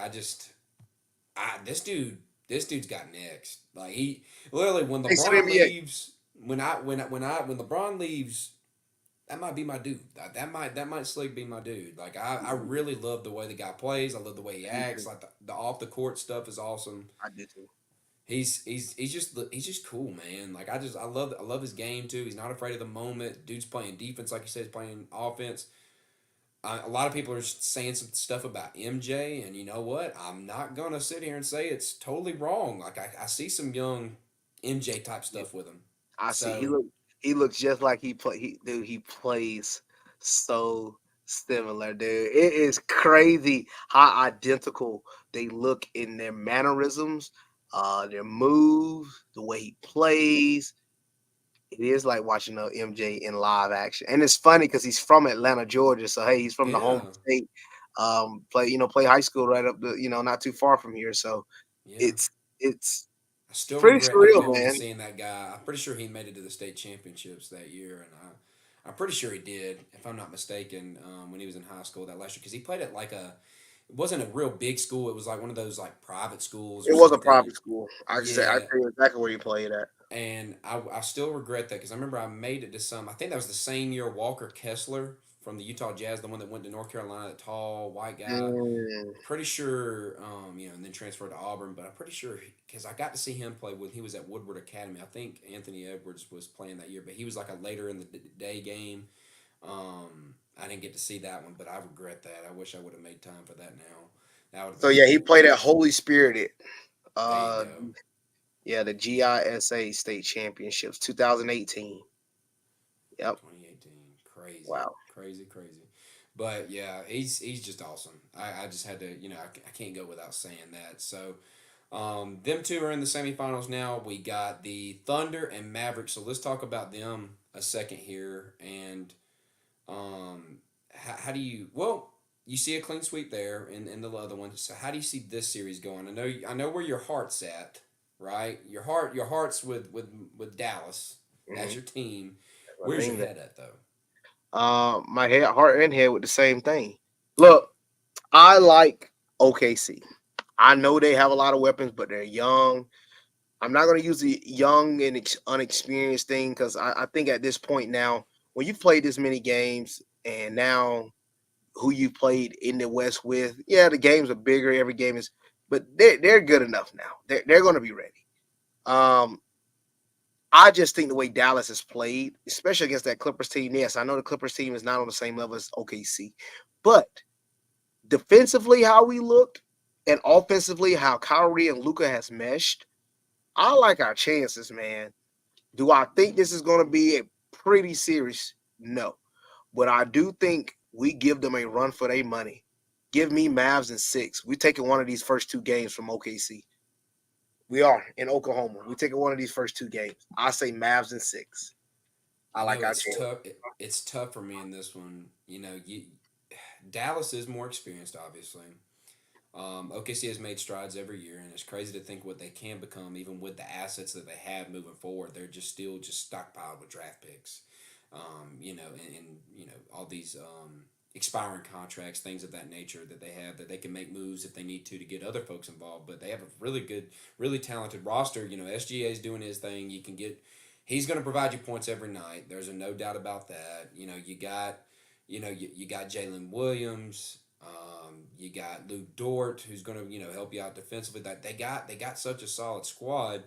this dude's got next. Like he literally when Hey, to the LeBron NBA. leaves, when LeBron leaves, that might be my dude. That might slick be my dude. Like I really love the way the guy plays. I love the way he I do acts. too. Like the off the court stuff is awesome. I do too. He's just cool, man. Like I love his game too. He's not afraid of the moment. Dude's playing defense, like you said, he's playing offense. A lot of people are saying some stuff about MJ, and you know what? I'm not gonna sit here and say it's totally wrong. Like I see some young MJ type Yeah, stuff with him. I see. So He looks just like he play. Dude, he plays so similar, dude. It is crazy how identical they look in their mannerisms, their moves, the way he plays. It is like watching a MJ in live action, and it's funny because he's from Atlanta, Georgia. So hey, he's from the home yeah, state. Play high school right up the not too far from here. So yeah. it's I still pretty regret not surreal, going and man. seeing that guy. I'm pretty sure he made it to the state championships that year, and I'm pretty sure he did, if I'm not mistaken, when he was in high school that last year, because he played at like it wasn't a real big school. It was like one of those like private schools or It was a something. private school. I Yeah, tell you exactly where you played at. and I still regret that because I remember I made it to some. I think that was the same year Walker Kessler from the Utah Jazz, the one that went to North Carolina, the tall white guy. Mm, Pretty sure, and then transferred to Auburn. But I'm pretty sure because I got to see him play when he was at Woodward Academy. I think Anthony Edwards was playing that year, but he was like a later in the day game. I didn't get to see that one, but I regret that. I wish I would have made time for that now. That would have so been yeah, he cool. played at Holy Spirited. There you Uh, go. yeah, the GISA State Championships, 2018. Yep. 2018. Crazy, Wow. crazy, crazy. But yeah, he's just awesome. I just had to, I can't go without saying that. So, them two are in the semifinals now. We got the Thunder and Mavericks. So let's talk about them a second here. And how do you? Well, you see a clean sweep there in the other one. So how do you see this series going? I know where your heart's at, right? Your heart's with Dallas. That's Hmm. your team. I Where's your think that. head at though? My head, heart, and head with the same thing. Look, I like OKC. I know they have a lot of weapons, but they're young. I'm not going to use the young and unexperienced thing because I think at this point now, when you've played this many games and now who you played in the West with, yeah, the games are bigger. Every game is, but they're good enough now. They're going to be ready. Um, I just think the way Dallas has played, especially against that Clippers team. Yes, I know the Clippers team is not on the same level as OKC, but defensively, how we looked, and offensively, how Kyrie and Luca has meshed. I like our chances, man. Do I think this is going to be a pretty series? No. But I do think we give them a run for their money. Give me Mavs in six. We're taking one of these first two games from OKC. We are in Oklahoma. We're taking one of these first two games. I say Mavs in six. I You like know, our it's chance. tough. It's tough for me in this one. Dallas is more experienced, obviously. OKC has made strides every year, and it's crazy to think what they can become, even with the assets that they have moving forward. They're just still just stockpiled with draft picks, and all these expiring contracts, things of that nature that they have that they can make moves if they need to get other folks involved. But they have a really good, really talented roster. SGA is doing his thing. You can get, he's going to provide you points every night. There's a no doubt about that. You got Jalen Williams. You got Lou Dort, who's going to help you out defensively. That they got such a solid squad,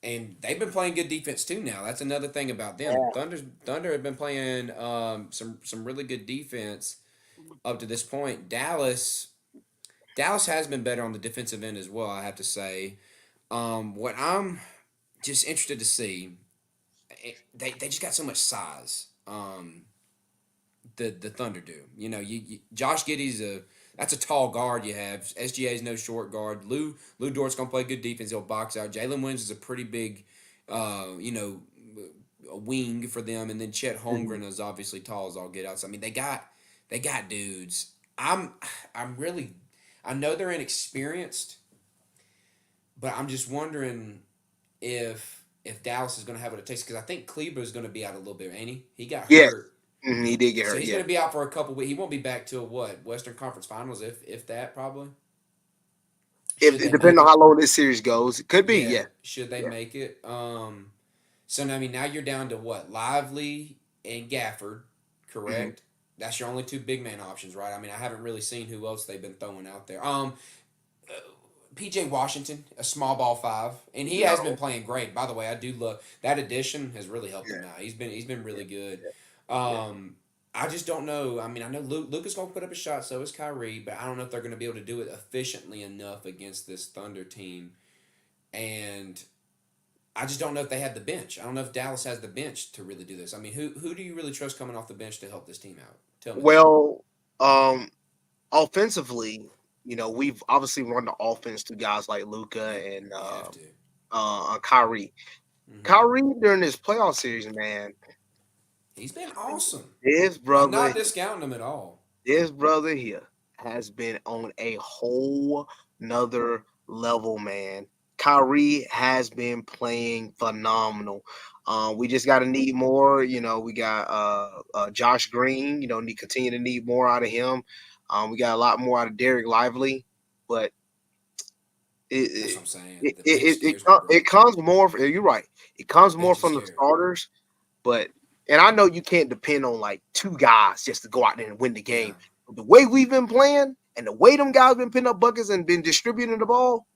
and they've been playing good defense too. Now that's another thing about them. Yeah. Thunder have been playing some really good defense up to this point. Dallas has been better on the defensive end as well. I have to say. What I'm just interested to see, they just got so much size. The Thunder do. Josh Giddey's that's a tall guard you have. SGA's no short guard. Lou Dort's gonna play good defense. He'll box out. Jalen Williams is a pretty big, uh, you know, a wing for them, and then Chet Mhm. Holmgren is obviously tall as all get out. So I mean, they got dudes. I'm really, I know they're inexperienced, but I'm just wondering if Dallas is going to have what it takes, because I think Kleber is going to be out a little bit, ain't he? He got Yes, hurt, he did get so hurt. he's Yeah, going to be out for a couple weeks. He won't be back till what, Western Conference Finals, if that, probably. if Should it they depends make on how it? long this series goes, it could be. Yeah, Yeah, should they yeah. make it? So now, I mean, now you're down to what? Lively and Gafford, Mm-hmm. correct? That's your only two big man options, right? I mean, I haven't really seen who else they've been throwing out there. PJ Washington, a small ball five, and he has been No. playing great. By the way, I do love that addition has really helped Yeah, him out. He's been yeah, really good. yeah, I just don't know. I mean, I know Luke is going to put up a shot, so is Kyrie, but I don't know if they're going to be able to do it efficiently enough against this Thunder team. And I just don't know if they have the bench. I don't know if Dallas has the bench to really do this. I mean, who do you really trust coming off the bench to help this team out? Tell me that. well, um, offensively, we've obviously run the offense to guys like Luca You and you have to. Kyrie. Hmm. Kyrie during this playoff series, man, He's been awesome. his I'm brother, not discounting him at all. his brother here has been on a whole nother level, man. Kyrie has been playing phenomenal. We just got to need more. We got Josh Green. Need continue to need more out of him. We got a lot more out of Derek Lively, but That's what it I'm saying. it The bench it, it, scares me, it, bro. it comes more. You're right. It comes more Bench is from the scary. starters, but and I know you can't depend on like two guys just to go out there and win the Yeah. game. But the way we've been playing and the way them guys been putting up buckets and been distributing the ball,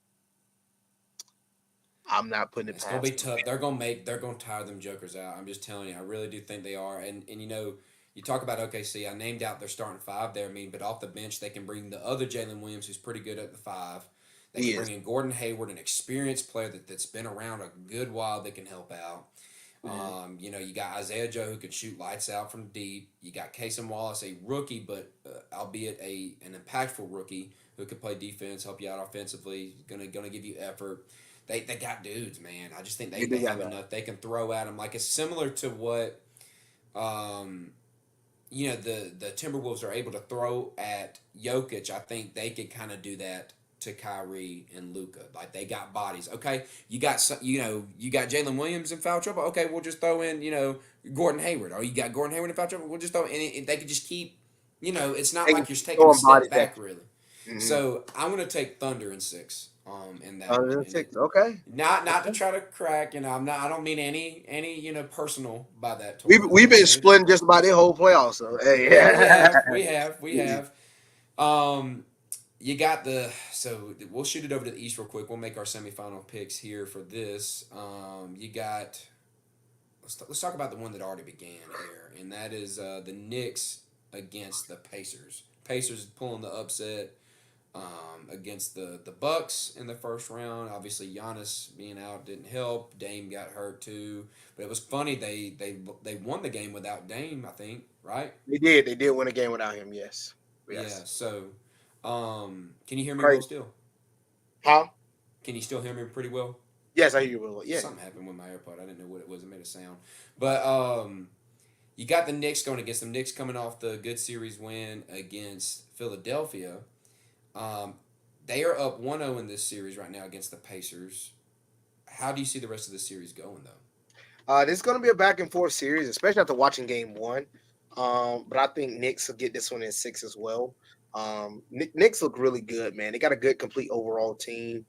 I'm not putting it It's gonna be past them. tough. They're gonna tire them jokers out. I'm just telling you, I really do think they are. And you talk about OKC. I named out their starting five there. I mean, but off the bench they can bring the other Jalen Williams, who's pretty good at the five. They He can is. bring in Gordon Hayward, an experienced player that's been around a good while that can help out. Mhm. You got Isaiah Joe who can shoot lights out from deep. You got Casey Wallace, a rookie, but albeit an impactful rookie who can play defense, help you out offensively, gonna give you effort. They got dudes, man. I just think They they do got have that. enough. They can throw at them. Like it's similar to what um, the Timberwolves are able to throw at Jokic. I think they could kind of do that to Kyrie and Luca. Like they got bodies. Okay, you got Jalen Williams in foul trouble. Okay, we'll just throw in Gordon Hayward. Or you got Gordon Hayward in foul trouble. We'll just throw in. They could just keep. It's not They can like you're keep taking a throwing step bodies at back really. you. So I'm gonna take Thunder in six. In that one, and 106. Okay. not to Okay. try to crack. I'm not. I don't mean any personal by that towards We've them. been splitting just about their whole playoffs. So Yeah, we hey, have. We have. Um, you got so we'll shoot it over to the East real quick. We'll make our semifinal picks here for this. You got let's talk about the one that already began here, and that is the Knicks against the Pacers. Pacers pulling the upset against the Bucks in the first round. Obviously, Giannis being out didn't help. Dame got hurt too, but it was funny they won the game without Dame. I think right. they did. They did win a game without him. Yes. Yeah. Yes. So, can you hear me well Crazy. still? Huh? Can you still hear me pretty well? Yes, I hear you. Will. Yeah. Something happened with my AirPod. I didn't know what it was. It made a sound. But you got the Knicks going against them. Knicks coming off the good series win against Philadelphia. Um, they are up 1-0 in this series right now against the Pacers. How do you see the rest of the series going, though? This is going to be a back and forth series, especially after watching game one. But I think Knicks will get this one in six as well. Knicks look really good, man. They got a good, complete overall team.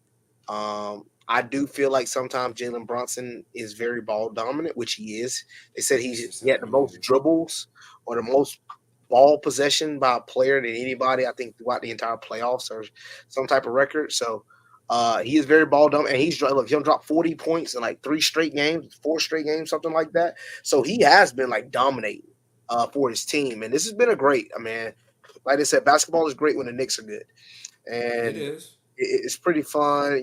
I do feel like sometimes Jalen Brunson is very ball dominant, which he is. They said That's he had the most crazy. dribbles or the most ball possession by a player than anybody, I think, throughout the entire playoffs or some type of record. So he is very ball dominant, and look, he'll drop 40 points in like 3 straight games, 4 straight games, something like that. So he has been like dominating for his team, and this has been a great. I mean, like I said, basketball is great when the Knicks are good, It and is. it's pretty fun.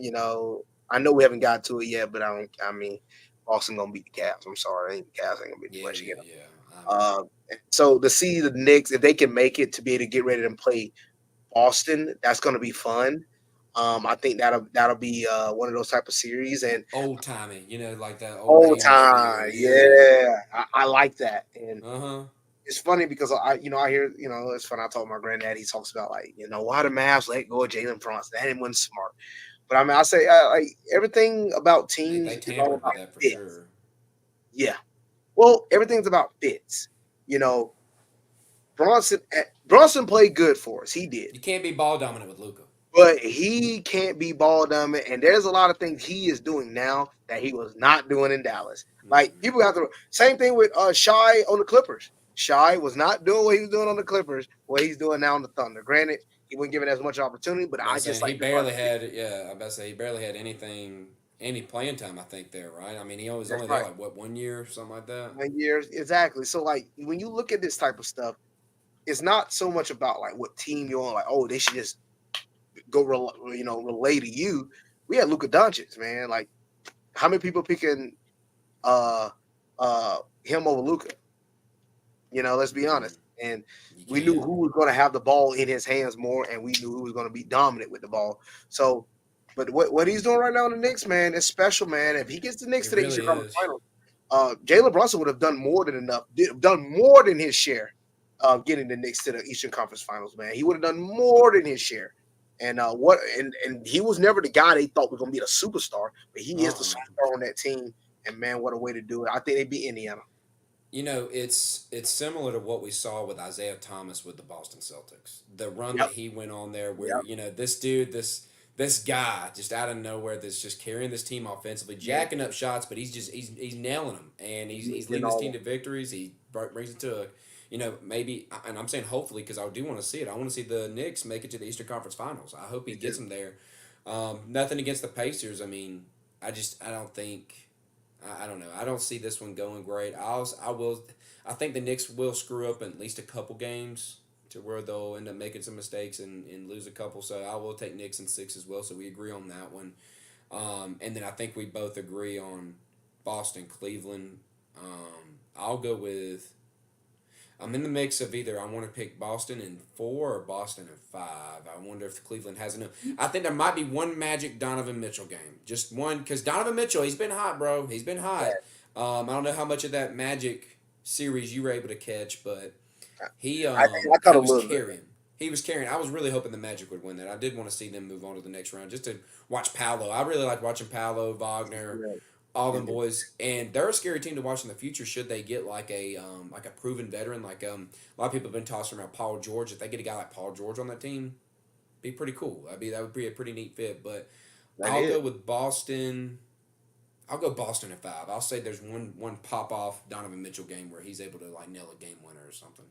I know we haven't got to it yet, but I don't. I mean, Boston gonna beat the Cavs. I'm sorry, the Cavs ain't gonna be too Yeah, much yeah, again. yeah. I know. Uh, so to see the Knicks, if they can make it to be able to get ready and play Boston, that's gonna be fun. I think that'll be one of those type of series and Old timey, like that old all gamey time. feel. Yeah. Yeah, I like that. And Uh huh. it's funny because I hear, it's funny. I told my granddad, he talks about like, why the Mavs let go of Jalen Brunson. That wasn't smart. But I mean, I say like everything about They teams is all tampered with about that for fits. sure. Yeah. Well, everything's about fits. You know, Bronson played good for us. He did. You can't be ball dominant with Luca. But he can't be ball dominant, and there's a lot of things he is doing now that he was not doing in Dallas. Like Mm-hmm. people have to same thing with Shy on the Clippers. Shy was not doing what he was doing on the Clippers, what he's doing now on the Thunder. Granted, he wasn't given as much opportunity, but I'm I about just saying he like the barely productivity. had, yeah, I'm about to say he barely had any playing time. I think there, right? I mean, he was That's only there right. like what 1 year, something like that. 9 years, exactly. So like when you look at this type of stuff, it's not so much about like what team you're on, like, oh, they should just relay to you. We had Luka Doncic, man. Like how many people picking uh him over Luca? Let's be Mm-hmm. honest. And You we knew can't. who was going to have the ball in his hands more, and we knew who was going to be dominant with the ball. So, but what he's doing right now in the Knicks, man, is special, man. If he gets the Knicks It to the Eastern really Conference is. Finals, Jalen Brunson would have done more than enough, done more than his share of getting the Knicks to the Eastern Conference Finals, man. He would have done more than his share. And he was never the guy they thought was going to be the superstar, but he is the Uh-uh. superstar on that team. And man, what a way to do it! I think they beat Indiana. It's similar to what we saw with Isaiah Thomas with the Boston Celtics. The run Yep, that he went on there, where yep, this dude, this guy, just out of nowhere, that's just carrying this team offensively, yeah. jacking up shots, but he's nailing them, and He was he's getting leading this team all to victories. He brings it to maybe, and I'm saying hopefully because I do want to see it. I want to see the Knicks make it to the Eastern Conference Finals. I hope he they gets do. them there. Nothing against the Pacers. I mean, I don't think. I don't know. I don't see this one going great. I will. I think the Knicks will screw up in at least a couple games to where they'll end up making some mistakes and lose a couple. So I will take Knicks in 6 as well. So we agree on that one. And then I think we both agree on Boston, Cleveland. I'll go with. I'm in the mix of either I want to pick Boston in 4 or Boston in 5. I wonder if Cleveland has enough. I think there might be one Magic Donovan Mitchell game, just one, because Donovan Mitchell, he's been hot, bro. He's been hot. Yeah, I don't know how much of that Magic series you were able to catch, but he I caught he a was little bit. carrying. He was carrying. I was really hoping the Magic would win that. I did want to see them move on to the next round, just to watch Paolo. I really like watching Paolo, Wagner, Right. all them Mhm. boys, and they're a scary team to watch in the future. Should they get like a proven veteran, like a lot of people have been tossing around Paul George. If they get a guy like Paul George on that team, be pretty cool. That would be a pretty neat fit. But That I'll is. go with Boston. I'll go Boston in 5. I'll say there's one pop off Donovan Mitchell game where he's able to like nail a game winner or something.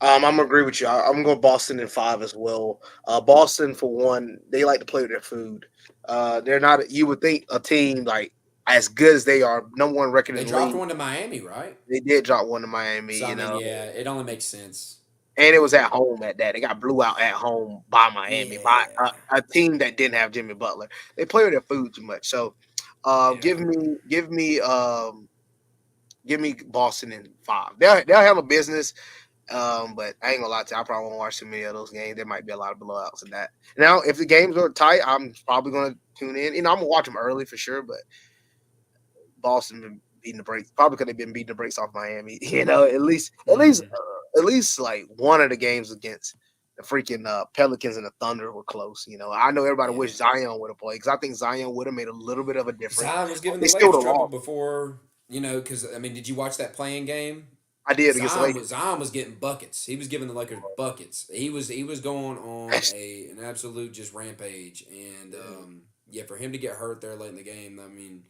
I'm gonna agree with you. I'm gonna go Boston in 5 as well. Boston for one, they like to play with their food. They're not. You would think a team like as good as they are, number one record They in the dropped league. one to Miami, right? They did drop one to Miami, So I mean, yeah, it only makes sense. and it You was know, at home at that. They got blew out at home by Miami by yeah, a team that didn't have Jimmy Butler. They play with their food too much. So, yeah. give me Boston in 5. They'll handle business. But I ain't gonna lie to you, I probably won't watch too many of those games. There might be a lot of blowouts in that. Now, if the games are tight, I'm probably gonna tune in. I'm gonna watch them early for sure. But Boston been beating the brakes, probably because they've been beating the brakes off Miami. Mm-hmm. At least like one of the games against the freaking Pelicans and the Thunder were close. I know everybody Yeah. wished Zion would have played because I think Zion would have made a little bit of a difference. Zion was giving They the still would Lakers have trouble lost. before, because I mean, did you watch that playing game? I did against the Lakers. Zion was getting buckets. He was giving the Lakers buckets. He was going on an absolute just rampage, and yeah, for him to get hurt there late in the game, I mean,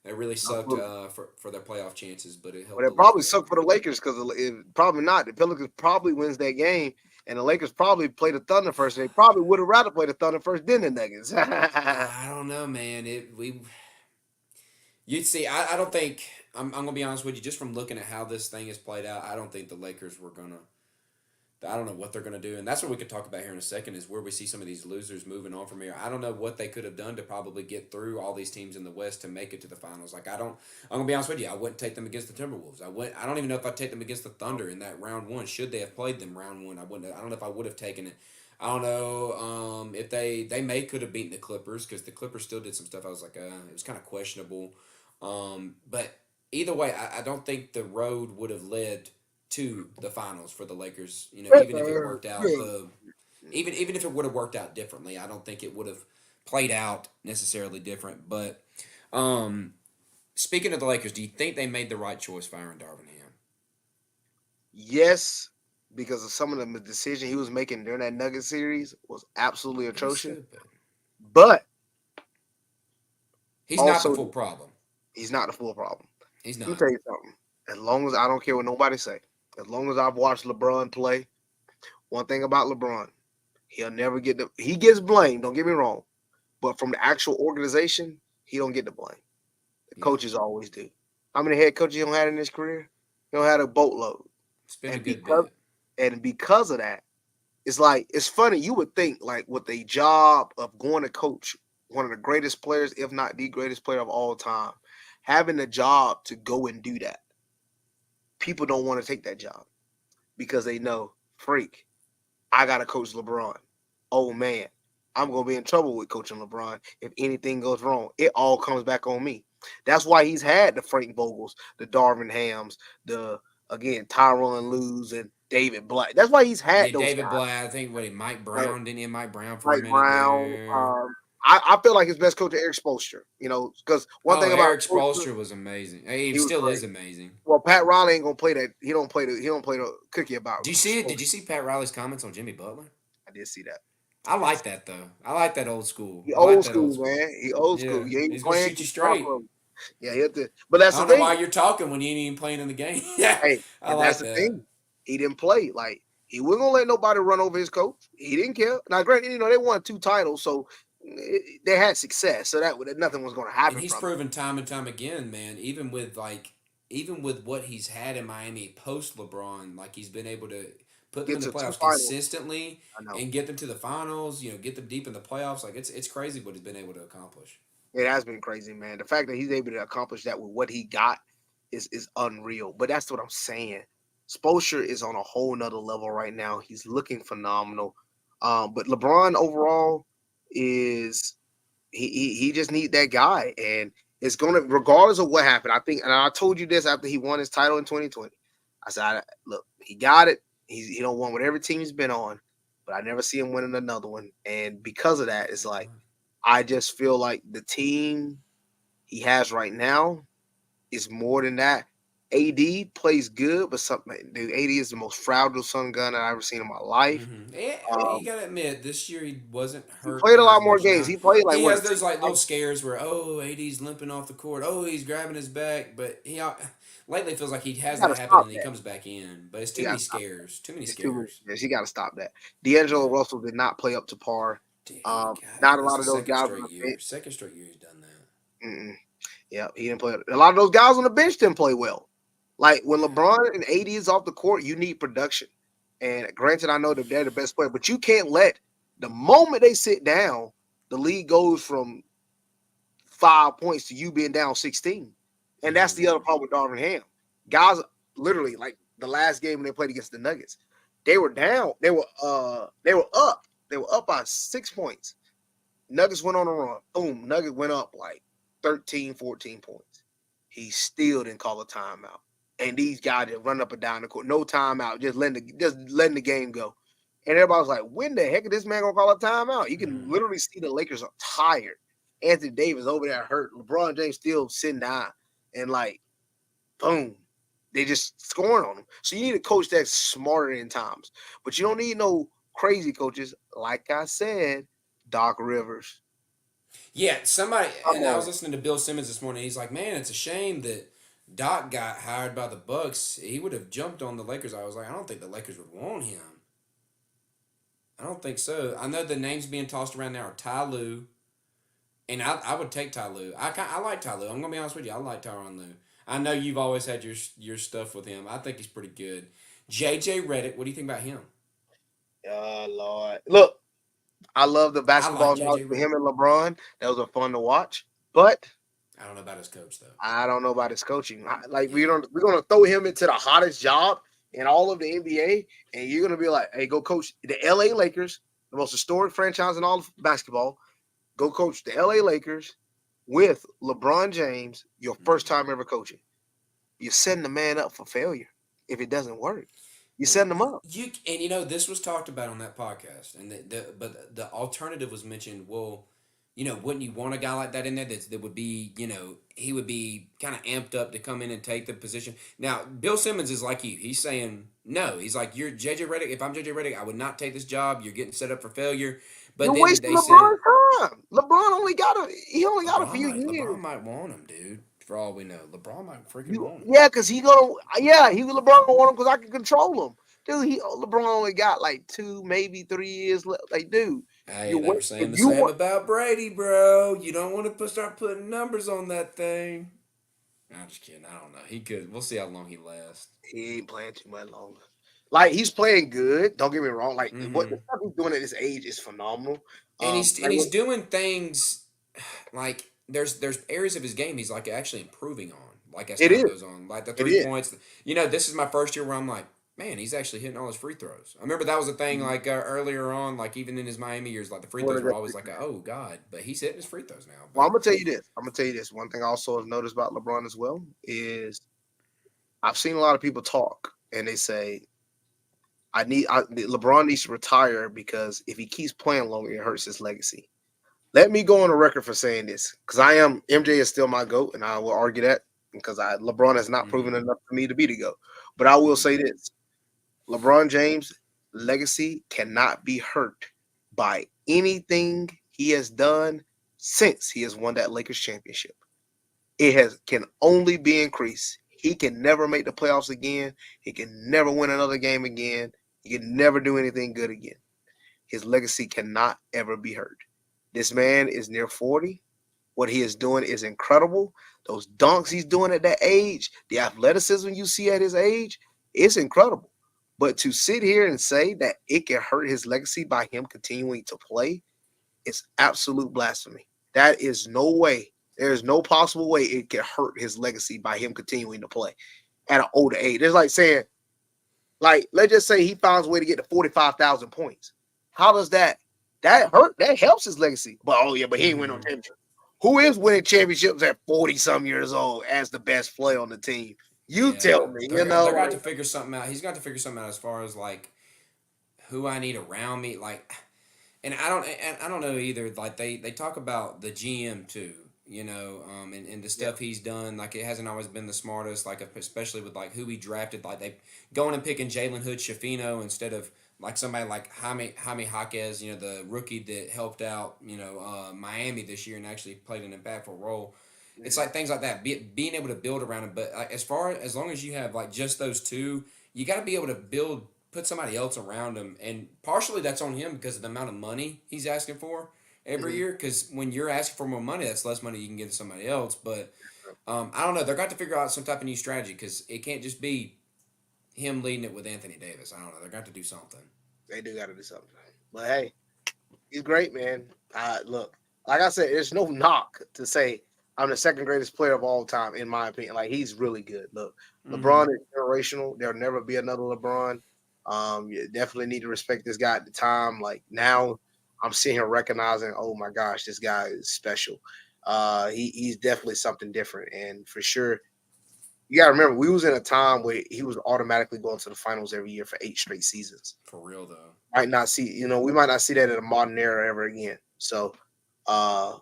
that really sucked for their playoff chances, but it But helped the it probably Lakers out sucked for the greatly. Lakers because probably not. The Pelicans probably wins that game, and the Lakers probably play the Thunder first. They probably would have rather played the Thunder first than the Nuggets. I don't know, man. You'd see. I don't think I'm gonna be honest with you. Just from looking at how this thing is played out, I don't think the Lakers were gonna. I don't know what they're going to do, and that's what we could talk about here in a second. Is where we see some of these losers moving on from here. I don't know what they could have done to probably get through all these teams in the West to make it to the finals. Like I don't. I'm gonna be honest with you. I wouldn't take them against the Timberwolves. I would. I don't even know if I'd take them against the Thunder in that round one. Should they have played them round one? I wouldn't. I don't know if I would have taken it. I don't know if they may could have beaten the Clippers because the Clippers still did some stuff. I was like, it was kind of questionable. But either way, I don't think the road would have led to the finals for the Lakers. Even if it worked out even if it would have worked out differently, I don't think it would have played out necessarily different. But um, speaking of the Lakers, do you think they made the right choice firing Darvin Ham? Yes, because of some of the decision he was making during that Nugget series was absolutely It was atrocious. stupid. But He's not the also, full problem. he's not the full problem. He's Let me not. tell you something. As long as I don't care what nobody say, as long as I've watched LeBron play, one thing about LeBron, he'll never get the. He gets blamed. Don't get me wrong, but from the actual organization, he don't get the blame. The Yeah, coaches always do. How many head coaches he don't had in his career? He don't had a boatload, it's been a and good because bit. because of that, it's like it's funny. You would think like with a job of going to coach one of the greatest players, if not the greatest player of all time, having a job to go and do that, people don't want to take that job because they know, freak, I gotta coach LeBron. Oh man, I'm gonna be in trouble with coaching LeBron if anything goes wrong. It all comes back on me. That's why he's had the Frank Vogels, the Darvin Hams, the again Tyronn Lues and David Black. That's why he's Yeah, had those David guys. Blatt. I think what Mike Right? Brown didn't he have Mike Brown for a Mike minute Brown. there. I feel like his best coach is Eric Spoelstra. You know, because one Oh, thing about Eric Spoelstra, Spoelstra was amazing. He he was still great. is amazing. Well, Pat Riley ain't gonna play that. He don't play the cookie about Do you see it? Did Spoelstra. you see Pat Riley's comments on Jimmy Butler? I did see that. I I did like see. that though. I like that old school. He I like old that old school, school. man. He old Yeah, school. You ain't he's gonna playing, shoot you keep stop straight. him. Yeah, he have to. But that's I the don't know why thing. you're talking when you ain't even playing in the game. Yeah, Hey, I and that's like the that. thing. He didn't play. Like he wasn't gonna let nobody run over his coach. He didn't care. Now, granted, they won 2 titles, so they had success. So that nothing was gonna And happen he's from it. proven time and time again, man. Even with what he's had in Miami post LeBron, like he's been able to put them Get in the to two playoffs finals. consistently I know. and get them to the finals. Get them deep in the playoffs. Like it's crazy what he's been able to accomplish. It has been crazy, man. The fact that he's able to accomplish that with what he got is unreal. But that's what I'm saying. Spoelstra is on a whole nother level right now. He's looking phenomenal. But LeBron overall is he just need that guy, and it's gonna regardless of what happened. I think, and I told you this after he won his title in 2020. I said, look, he got it. He don't won with every team he's been on, but I never see him winning another one. And because of that, it's like I just feel like the team he has right now is more than that. AD plays good, but something dude, AD is the most fragile son gun I've ever seen in my life. Yeah, I mean, you Um, gotta admit, this year he wasn't he hurt played a as lot more much games. now. He played like He what has 6 those like little fights? scares where AD's limping off the court. Oh, he's grabbing his back, but lately feels like he He has got that to happen and stop he that. comes back in. But it's He too got many to stop. scares. Too many It's too many. scares. Yes, he got to stop that. D'Angelo Yeah. Russell did not play up to par. Dude, he got Not a that's lot the of those second guys on straight the year. bench. Second straight year he's done that. Mm-mm. Yeah, he didn't play. A lot of those guys on the bench didn't play well. Like when Yeah. LeBron and AD is off the court, you need production. And granted, I know that they're the best player, but you can't let the moment they sit down, the league goes from 5 points to you being down 16. And that's the other problem with Darvin Ham. Guys, literally, like the last game when they played against the Nuggets, they were down. They were up. They were up by 6 points. Nuggets went on a run. Boom. Nuggets went up like 13, 14 points. He still didn't call a timeout. And these guys just run up and down the court. No timeout. Just letting the game go. And everybody's like, when the heck is this man gonna call a timeout? You can Mm-hmm. literally see the Lakers are tired. Anthony Davis over there hurt. LeBron James still sitting down. And like, boom. They just scoring on him. So you need a coach that's smarter in times. But you don't need no crazy coaches. Like I said, Doc Rivers. Yeah, somebody, Come and I was on. listening to Bill Simmons this morning. He's like, man, it's a shame that Doc got hired by the Bucks. He would have jumped on the Lakers. I was like, I don't think the Lakers would want him. I don't think so. I know the names being tossed around now are Ty Lue, and I would take Ty Lue. I like Ty Lue. I'm gonna be honest with you. I like Tyronn Lue. I know you've always had your stuff with him. I think he's pretty good. JJ Redick, what do you think about him? Oh Lord. Look, I love the I like basketball knowledge JJ for Redick. him and LeBron. That was a fun to watch. But I don't know about his coach though. I don't know about his coaching. Like Yeah. we're gonna throw him into the hottest job in all of the NBA, and you're gonna be like, hey, go coach the LA Lakers, the most historic franchise in all of basketball. Go coach the LA Lakers with LeBron James, your first Mm-hmm. time ever coaching. You're setting the man up for failure if it doesn't work. You're setting him up. This was talked about on that podcast, and but the alternative was mentioned. Well, wouldn't you want a guy like that in there that would be, he would be kind of amped up to come in and take the position. Now, Bill Simmons is like you. He's saying no. He's like, you're JJ Redick. If I'm JJ Redick, I would not take this job. You're getting set up for failure. But You're then wasting they said LeBron's time. He only got a few LeBron years. might want him, dude. For all we know, LeBron might freaking You want him. yeah, because LeBron gonna want him because I can control him. Dude, LeBron only got like 2, maybe 3 years left. Like, dude, Hey, you they were wait if saying the you same want about Brady, bro. You don't want to start putting numbers on that thing. I'm just kidding. I don't know. He could. We'll see how long he lasts. he ain't playing too much longer. Like, he's playing good. Don't get me wrong. Like, what the Mm-hmm. stuff he's doing at this age is phenomenal. And he's Like, and he's doing things like there's areas of his game he's like actually improving on. Like as it time is. goes on, like the It 3 points. This is my first year where I'm like, man, he's actually hitting all his free throws. I remember that was a thing is. like earlier on, like even in his Miami years, like the free throws were always like, oh god, but he's hitting his free throws now. Well, But I'm gonna tell you this. I'm gonna tell you this. One thing I also have noticed about LeBron as well is I've seen a lot of people talk and they say LeBron needs to retire because if he keeps playing longer, it hurts his legacy. Let me go on the record for saying this because MJ is still my GOAT, and I will argue that because LeBron has not proven mm-hmm, enough for me to be the GOAT. But I will say mm-hmm. this: LeBron James' legacy cannot be hurt by anything he has done since he has won that Lakers championship. Can only be increased. He can never make the playoffs again. He can never win another game again. He can never do anything good again. His legacy cannot ever be hurt. This man is near 40. What he is doing is incredible. Those dunks he's doing at that age, the athleticism you see at his age, it's incredible. But to sit here and say that it can hurt his legacy by him continuing to play is absolute blasphemy. That is no way. There is no possible way it can hurt his legacy by him continuing to play at an older age. It's like saying, like, let's just say he finds a way to get to 45,000 points. How does that hurt? That helps his legacy. But but he ain't win no Mm-hmm. championship. Who is winning championships at 40-some years old as the best player on the team? You Yeah, tell me, they're got like to figure something out. He's got to figure something out as far as like who I need around me. Like, and I don't know either. Like they talk about the GM too, and the yeah, stuff he's done. Like it hasn't always been the smartest. Like especially with like who he drafted. Like they going and picking Jalen Hood Shafino instead of like somebody like Jaime Jaquez, the rookie that helped out Miami this year and actually played an impactful role. It's like things like that, being able to build around him. But like, as long as you have like just those two, you got to be able to put somebody else around him, and partially that's on him because of the amount of money he's asking for every mhm. year. Because when you're asking for more money, that's less money you can give to somebody else. But I don't know. They're got to figure out some type of new strategy because it can't just be him leading it with Anthony Davis. I don't know. They're got to do something. They do got to do something. But hey, he's great, man. Look, like I said, there's no knock to say I'm the second greatest player of all time, in my opinion. Like, he's really good. Look, Mm-hmm. LeBron is generational. There'll never be another LeBron. You definitely need to respect this guy at the time. Like, now I'm sitting here recognizing, oh my gosh, this guy is special. He's definitely something different. And for sure, you gotta remember, we was in a time where he was automatically going to the finals every year for 8 straight seasons. For real though. We might not see that in a modern era ever again. So uh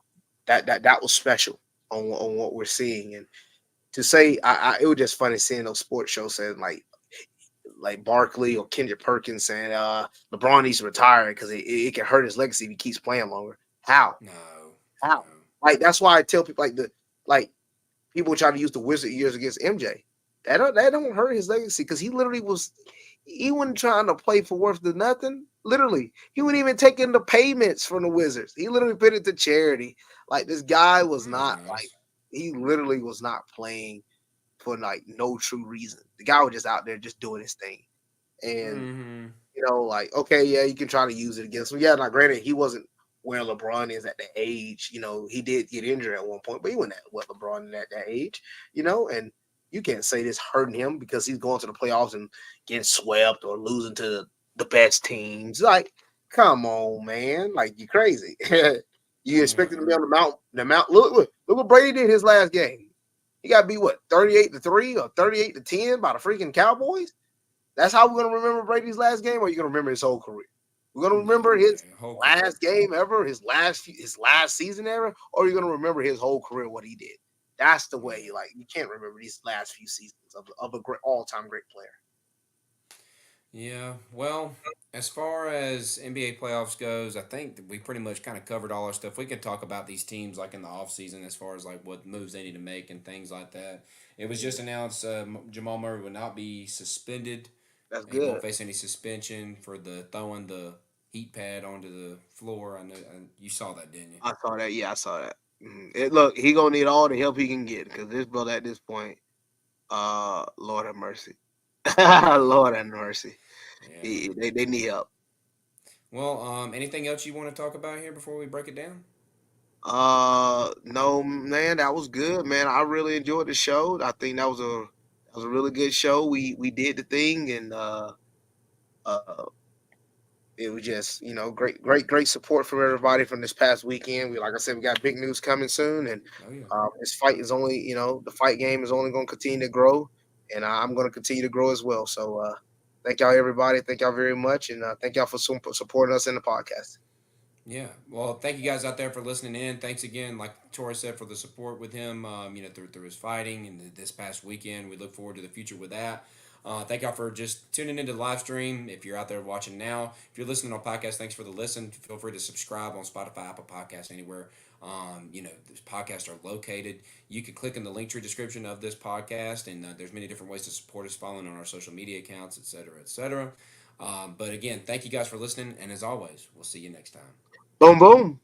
that was special on what we're seeing. And to say it was just funny seeing those sports shows saying like Barkley or Kendrick Perkins saying LeBron needs to retire because it can hurt his legacy if he keeps playing longer. How? No, no. How? Like, that's why I tell people like people try to use the Wizard years against MJ. That don't hurt his legacy because he wasn't trying to play for worth of nothing. Literally, he wasn't even taking the payments from the Wizards. He literally put it to charity. Like, this guy was That's not like nice. he literally was not playing for like no true reason. The guy was just out there just doing his thing. And Mm-hmm. like, okay, yeah, you can try to use it against him. Yeah, now granted, he wasn't where LeBron is at the age. He did get injured at one point, but he wasn't at what LeBron is at that age. And you can't say this hurting him because he's going to the playoffs and getting swept or losing to the best teams. Like, come on, man. Like, you crazy. You expected to be Mm-hmm. on the mount. Look what Brady did his last game. He got beat, what, 38-3 or 38-10 by the freaking Cowboys? That's how we're gonna remember Brady's last game, or you gonna remember his whole career? We're gonna No, remember his man, whole career. last game ever, his last season ever, or you're gonna remember his whole career, what he did. That's the way. Yeah. Like you can't remember these last few seasons of a great all time great player. Yeah, well, as far as NBA playoffs goes, I think that we pretty much kind of covered all our stuff. We could talk about these teams like in the offseason as far as like what moves they need to make and things like that. It was just announced Jamal Murray will not be suspended. That's He won't good. face any suspension for the throwing the heat pad onto the floor. I know you saw that, didn't you? I saw that. Yeah, I saw that. Look, he gonna need all the help he can get because this brother at this point, Lord have mercy, Yeah, Lord have mercy. yeah. They need help. Well, anything else you want to talk about here before we break it down? No, man, that was good, man. I really enjoyed the show. I think that was a really good show. We did the thing, and uh, it was just great support from everybody from this past weekend. We like I said, we got big news coming soon, and Oh yeah. this fight is only the fight game is only going to continue to grow, and I'm going to continue to grow as well. So thank y'all everybody, thank y'all very much, and thank y'all for supporting us in the podcast. Yeah. Well, thank you guys out there for listening in. Thanks again, like Tori said, for the support with him. Through his fighting and this past weekend. We look forward to the future with that. Thank y'all for just tuning into the live stream. If you're out there watching now, if you're listening on podcast, thanks for the listen. Feel free to subscribe on Spotify, Apple Podcasts, anywhere. This podcasts are located. You can click in the link tree description of this podcast, and there's many different ways to support us, following on our social media accounts, etc., etc. But again, thank you guys for listening, and as always, we'll see you next time. Boom, boom.